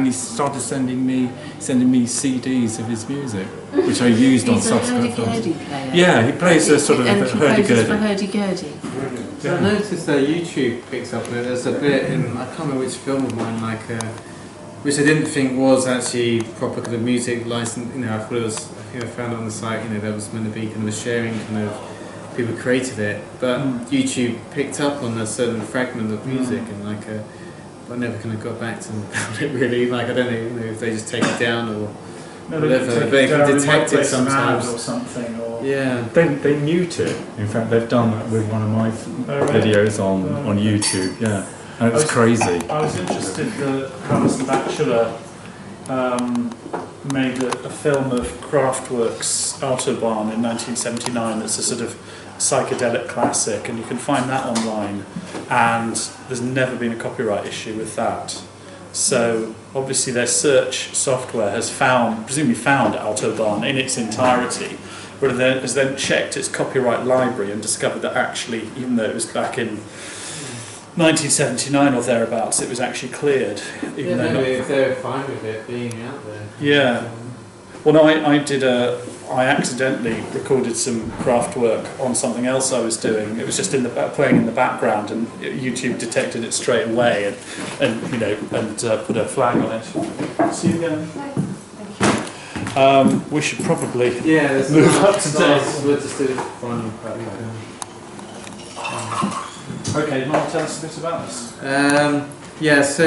he started sending me CDs of his music, which I used on subsequent films. Yeah, he plays a sort of hurdy-gurdy. So I noticed that YouTube picks up. There's a bit in, I can't remember which film of mine, which I didn't think was actually proper kind of music license. I thought it was. I found it on the site. That was meant to be kind of a sharing kind of. People created it, but YouTube picked up on a certain fragment of music, and I never kind of got back to them about it really. I don't know if they just take it down or whatever. They can detect it sometimes or something. Or yeah, They mute it. In fact, they've done that with one of my videos on YouTube. Yeah, and it's crazy. I was interested that Carlos the Bachelor made a film of Kraftwerk's Autobahn in 1979 that's a sort of psychedelic classic, and you can find that online, and there's never been a copyright issue with that. So obviously their search software has presumably found Autobahn in its entirety, but has then checked its copyright library and discovered that actually, even though it was back in 1979 or thereabouts, it was actually cleared. Even though if they're fine with it being out there. Yeah. Well, no, I accidentally recorded some Kraftwerk on something else I was doing. It was just playing in the background, and YouTube detected it straight away, and put a flag on it. See you again. We should probably move up to date. We'll just do the final part. Okay, you want to tell us a bit about this? So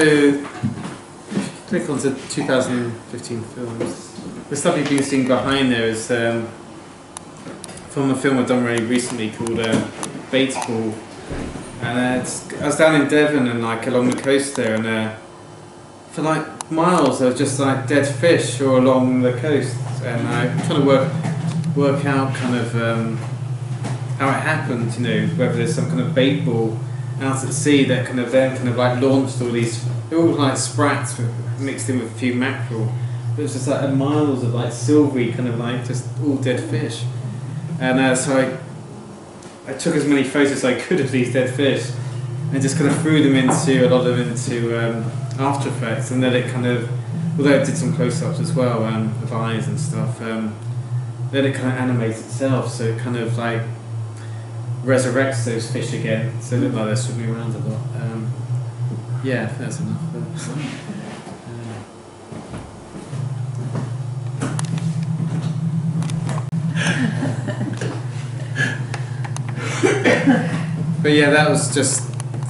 click on to 2015 films. The stuff you've been seeing behind there is from a film I've done very recently called Batesball, and I was down in Devon and along the coast there, and for miles there was just dead fish all along the coast, and I'm trying to work out kind of how it happened, whether there's some kind of bait ball out at sea that launched all these, they're all sprats mixed in with a few mackerel. It was just miles of silvery just all dead fish, and so I took as many photos as I could of these dead fish, and just kind of threw them into After Effects, and then it although it did some close-ups as well of eyes and stuff, then it kind of animates itself, so it resurrects those fish again, so they look like they're swimming around a lot. Yeah, that's enough. But yeah, that was just,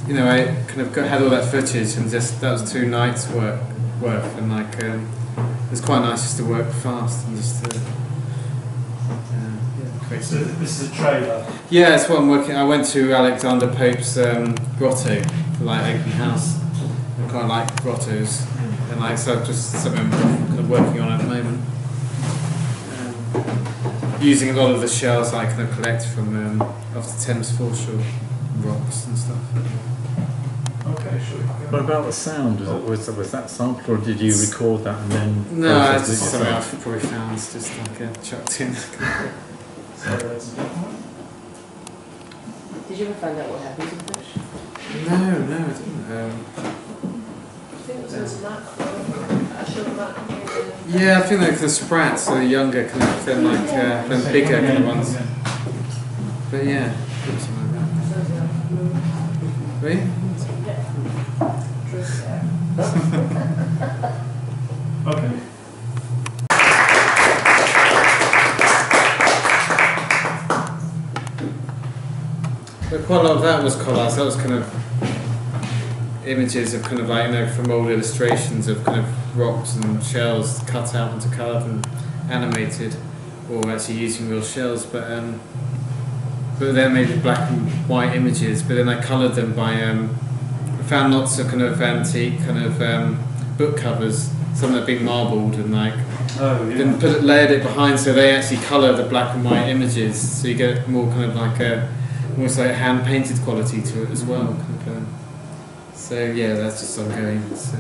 you know, I kind of had all that footage and just, that was 2 nights worth, and like, it was quite nice just to work fast and just create So this is a trailer. Yeah, it's what I'm working. I went to Alexander Pope's grotto for like open house. I quite like grottos, and like so just something I'm kind of working on at the moment. Using a lot of the shells I kind of collect from off the Thames foreshore rocks and stuff. Okay, sure. What about the sound? Was that sampled, or did you record that and then? No, it's process it just something yourself? I've probably found. It's just like chucked in. So, ladies and gentlemen. Did you ever find out what happened to the fish? No, I didn't. I think it was this mackerel. I showed a mackerel. Yeah, I think like the sprats are younger, kind of, than like than bigger kind of ones. But yeah, something like that. Really? Okay. But quite a lot of that was collages. That was kind of images of kind of like, you know, from old illustrations of kind of rocks and shells cut out into colour and animated, or actually using real shells. But then made black and white images. But then I coloured them by I found lots of kind of antique kind of book covers, some that had been marbled, and like then layered it behind, so they actually colour the black and white images, so you get more kind of like a almost like a hand painted quality to it as well. So yeah, that's just ongoing. So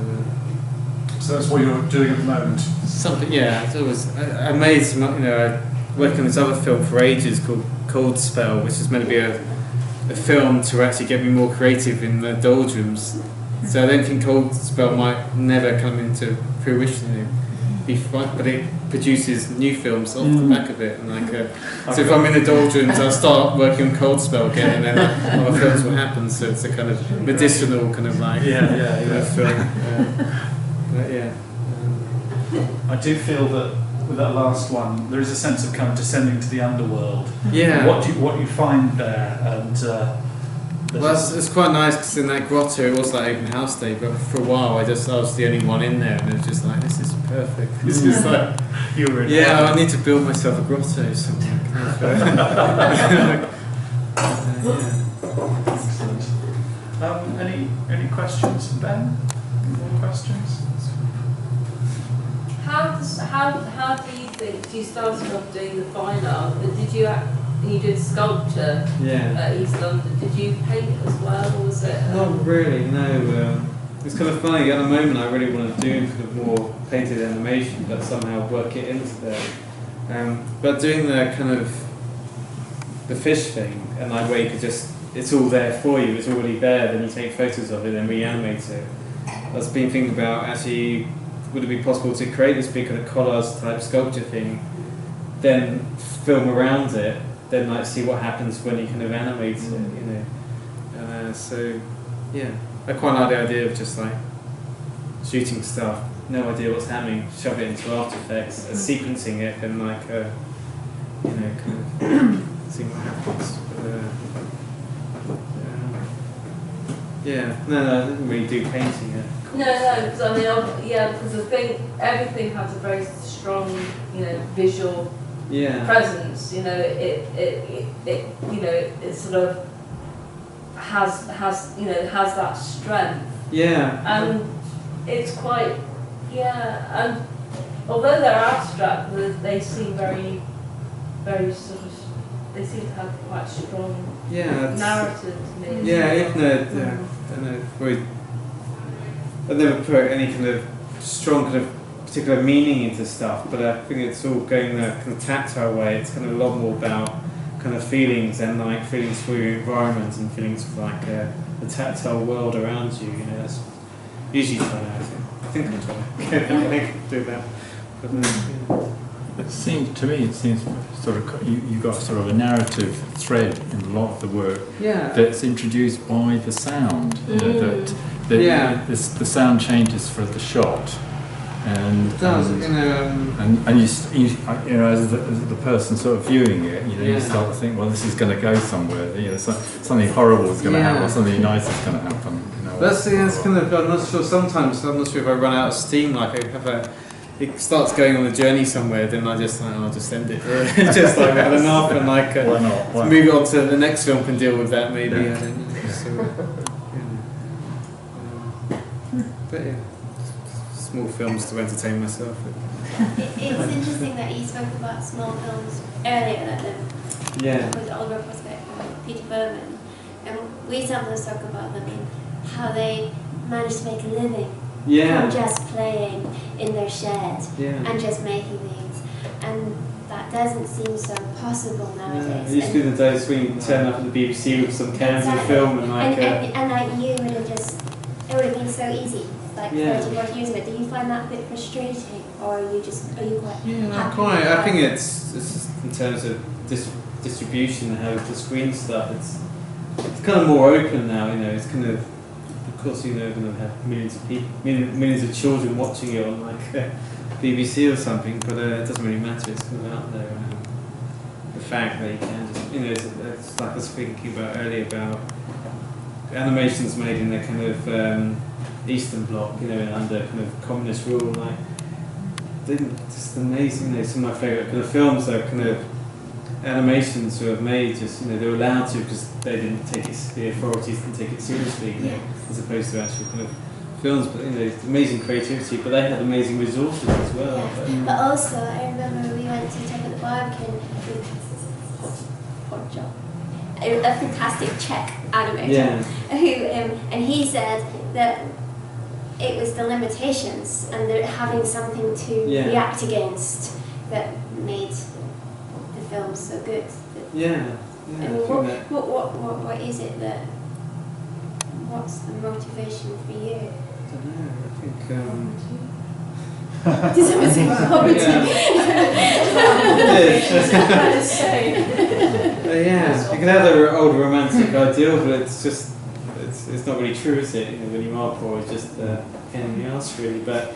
that's what you're doing at the moment. Something, yeah. It's always, I made some, you know, I worked on this other film for ages called Cold Spell, which is meant to be a film to actually get me more creative in the doldrums. So I don't think Cold Spell might never come into fruition, but it produces new films off the back of it. And like, so if I'm in the doldrums, I'll start working on Cold Spell again, and then other films will happen. So it's a kind of medicinal kind of like film. But yeah. I do feel that with that last one, there is a sense of kind of descending to the underworld. Yeah. What you find there, and well, it's quite nice because in that grotto it was like open house day, but for a while I was the only one in there, and it was just like, this is perfect. This is like, you were in I need to build myself a grotto something. Excellent. Any questions, Ben? More questions? How do you think, you started off doing the fine art, but you did sculpture at East London, did you paint as well, or was it? Not really, no. It's kind of funny, at the moment I really want to do kind of more painted animation, but somehow work it into there. But doing the kind of the fish thing, and like where you could just, it's all there for you, it's already there, then you take photos of it and reanimate it. I've been thinking about actually, would it be possible to create this big kind of collage type sculpture thing, then film around it, then like see what happens when you kind of animate it, you know. So yeah, I quite like the idea of just like shooting stuff, no idea what's happening, shove it into After Effects, sequencing it, and like you know, kind of seeing what happens. No, I didn't really do painting it. No, because I mean, because I think everything has a very strong, visual presence. It sort of has that strength. Yeah. And it's quite, and although they're abstract, they seem very, very sort of, they seem to have quite strong narrative to me. Yeah, even though, I've never put any kind of strong kind of particular meaning into stuff, but I think it's all going in a kind of tactile way. It's kind of a lot more about kind of feelings and like feelings for your environment and feelings for like the tactile world around you. That's usually trying to. I think I'm trying to do that. But, It seems to me, it seems sort of you've got sort of a narrative thread in a lot of the work that's introduced by the sound. You know, the sound changes for the shot, and it does. and you know, as the person sort of viewing it, you know, you start to think, well, this is going to go somewhere. You know, something horrible is going to happen, or something nice is going to happen. You know, that's kind of. I'm not sure. Sometimes I'm not sure if I run out of steam. Like I have it starts going on a journey somewhere, then I'll just end it. Just like had enough, and like why not? Move it on to the next film can deal with that maybe. I don't know. So, but yeah, small films to entertain myself. It's interesting that you spoke about small films earlier, like with Oliver Prospect and Peter Berman, and we sometimes talk about them and how they managed to make a living from just playing in their shed and just making things, and that doesn't seem so possible nowadays. It used to be the days when you turn up at the BBC with some cans of film and like and like you would have just, it would have been so easy, like 30, 40 years ago. Do you find that a bit frustrating, or are you quite happy? Quite. I think it's just in terms of distribution and how the screen stuff. It's kind of more open now. You know, it's kind of. Of course, you know, you're going to have millions of people, millions of children watching it on like BBC or something, but it doesn't really matter. It's kind of out there. The fact that you can just, you know, it's like I was speaking about earlier about animations made in the kind of Eastern Bloc, you know, under kind of communist rule, like just amazing. You know, some of my favourite kind of films are kind of animations who have made just, you know, they were allowed to because they didn't take it, the authorities didn't take it seriously, you know, as opposed to actual kind of films. But you know, it's amazing creativity, but they had amazing resources as well. Yeah. But also, I remember we went to Czech at the Barbican with Podjob, a fantastic Czech animator, who and he said that it was the limitations and the having something to react against that made film so good. I mean, what is it that? What's the motivation for you? I don't know. I think. Does someone say poverty? You can have the old romantic ideal, but it's just it's not really true, is it? You know, when you are poor, it's just pain in the arse, really. But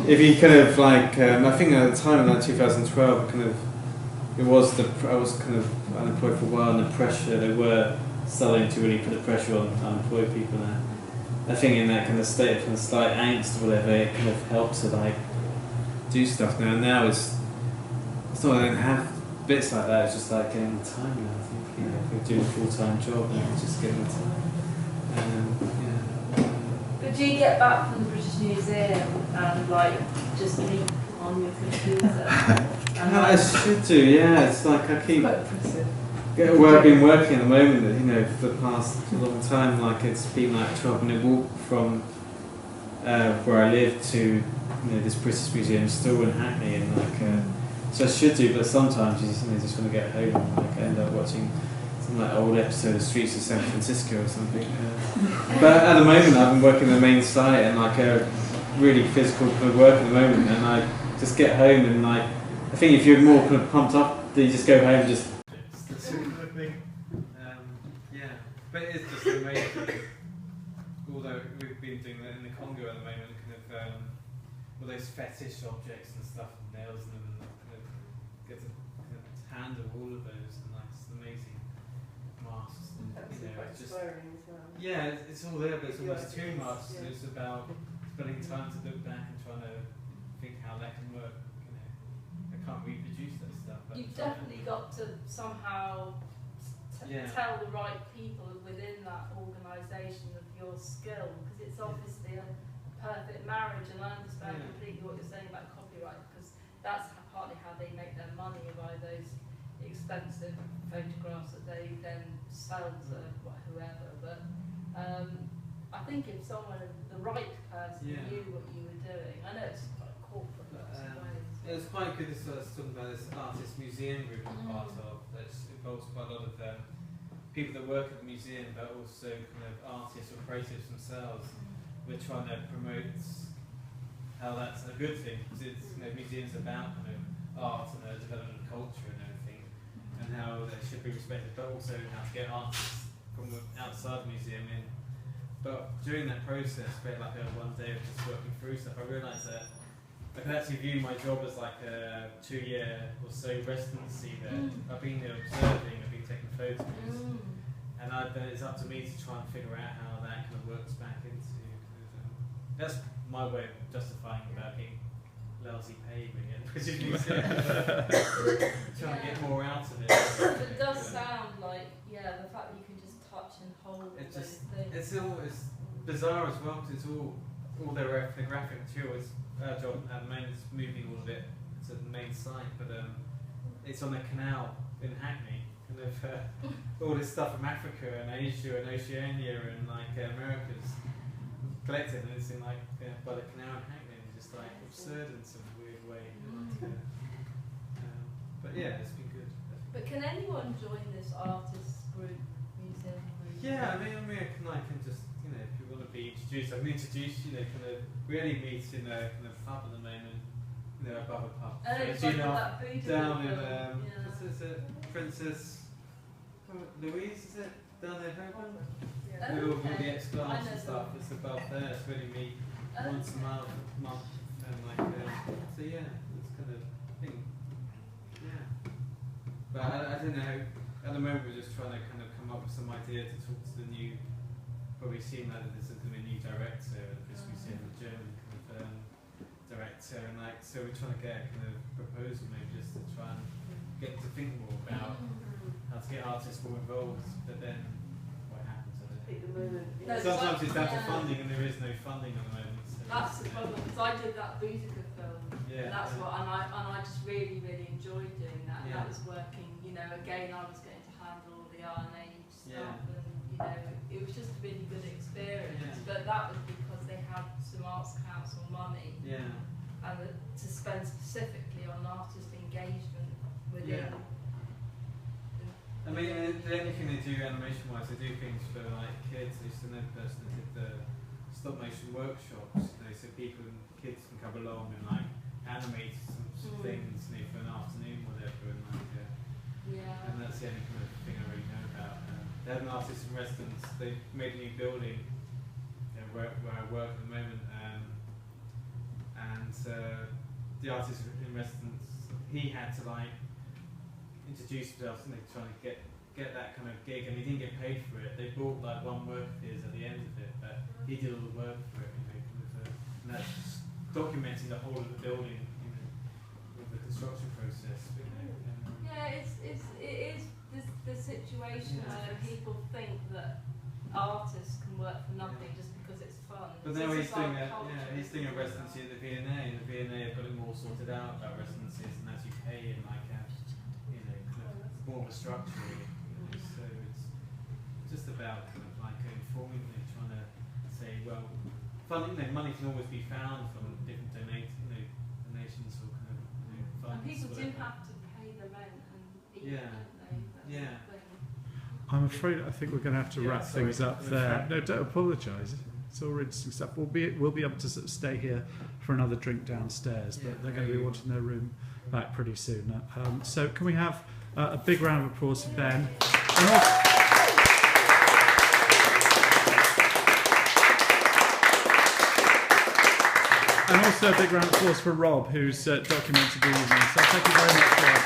if you kind of like, I think at the time, in like 2012, kind of. I was kind of unemployed for a while, and the pressure, they were starting to really put the pressure on unemployed people now. I think in that kind of state of kind of slight angst or whatever, it kind of helps to like do stuff now. And now it's not that I don't have bits like that, it's just like getting the time now. I think, you know, if you're doing a full-time job, it's just getting the time. But do you get back from the British Museum and like just leap on your computer? I should do, It's like I keep. I've been working at the moment, you know, for the past long time. Like it's been like a 12-minute walk from where I live to, you know, this British Museum still in Hackney, and like so I should do. But sometimes you just want to get home and like I end up watching some like old episode of Streets of San Francisco or something. But at the moment, I've been working the main site and like a really physical kind of work at the moment, and I just get home and like. I think if you're more kind of pumped up, then you just go home and just. It's the sort of thing. But it's just amazing. Although we've been doing that in the Congo at the moment, kind of all those fetish objects and stuff, and nails in them, and kind of get to kind of handle all of those, and like it's amazing masks. And, you know, it's just. It's all there, but it's almost too much. So it's about spending time to look back and trying to think how that can work. Can't reproduce that stuff. You've definitely got to somehow tell the right people within that organisation of your skill, because it's obviously a perfect marriage, and I understand completely what you're saying about copyright, because that's partly how they make their money, by those expensive photographs that they then sell to whoever. But I think if someone, the right person, knew what you were doing, I know it's quite corporate in lots of ways. It's quite good to sort of talk about this artist museum group I'm part of that involves quite a lot of people that work at the museum, but also kind of artists or creatives themselves. We're trying to promote how that's a good thing, because it's, you know, museums about kind of art and the development of culture and everything, and how they should be respected, but also how to get artists from outside the museum in. But during that process, we had like a one day of just working through stuff. I realised that I could actually view my job as like a 2-year or so residency there. I've been there observing, I've been taking photos, and then it's up to me to try and figure out how that kind of works back into. That's my way of justifying about getting lousy paid again, because you trying to get more out of it. But it does sound like, the fact that you can just touch and hold It's those just, things. it's bizarre as well, because it's all their ethnographic materials. Our job at the moment is moving all of it to the main site, but it's on a canal in Hackney, kind of all this stuff from Africa and Asia and Oceania and like America's collected, and it's in like by the canal in Hackney, and it's just like absurd in some weird way. But yeah, it's been good. But can anyone join this artist group, museum group? Yeah, I can just, if you want to be introduced, I can introduce, kind of, we only meet in a kind of pub at the moment, above a pub. Oh, it's So, like that Buddha down in, film, what is it, Princess Louise, is it? Down there, Holborn? Oh, With all the okay. ex-class I and know stuff, them. it's above there, it's really meet Oh, once a month, and like, so yeah, it's kind of thing, yeah. But I don't know, at the moment we're just trying to kind of come up with some idea to talk to the new, probably seeing that there's going to be a new director at the British Museum, a German kind of director, and like, so we're trying to get a kind of proposal maybe just to try and get to think more about how to get artists more involved, but then what happens at it. At the moment. No, Sometimes it's down to yeah. funding, and there is no funding at the moment. So That's the problem, because I did that Boudica film. Yeah. And that's what, and I just really enjoyed doing that. And Yeah. that was working, again, I was getting to handle all the R&A stuff, Yeah. and it was just a really good experience. Yeah. But that was because they had some Arts Council money, Yeah. and to spend specifically on artist engagement within. Yeah. I mean, the only thing they do animation-wise, they do things for like kids. I used to know the person that did the stop-motion workshops. So people and kids can come along and like animate some things, for an afternoon, whatever, and like. Yeah. And that's the only kind of thing I really know about. They had an artist in residence. They made a new building where I work at the moment, and the artist in residence, he had to like introduce himself, and they trying to get that kind of gig, and he didn't get paid for it. They bought like one work of his at the end of it, but he did all the work for it, and that's documenting the whole of the building, with the construction process. Yeah, it is the situation where people think that artists can work for nothing just because it's fun. But now he's doing a residency at the V&A, and the V&A have got it more sorted out about residencies, and as you pay in like more of a structure, so it's just about kind of like informally trying to say, well, funding, money can always be found from different donations or kind of funds. And people do whatever. have to pay the rent and eat, Yeah. don't they? Yeah. The thing. I'm afraid I think we're going to have to wrap sorry, things up there. No, don't apologise. It's all interesting stuff. We'll be able to sort of stay here for another drink downstairs, but they're going to be wanting their room back pretty soon. So can we have a big round of applause for Ben? And also a big round of applause for Rob, who's documented the evening. So thank you very much, Rob.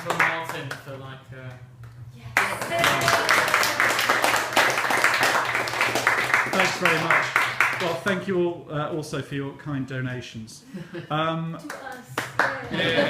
For Martin for like. Thanks very much. Well, thank you all also for your kind donations. To us. Yeah.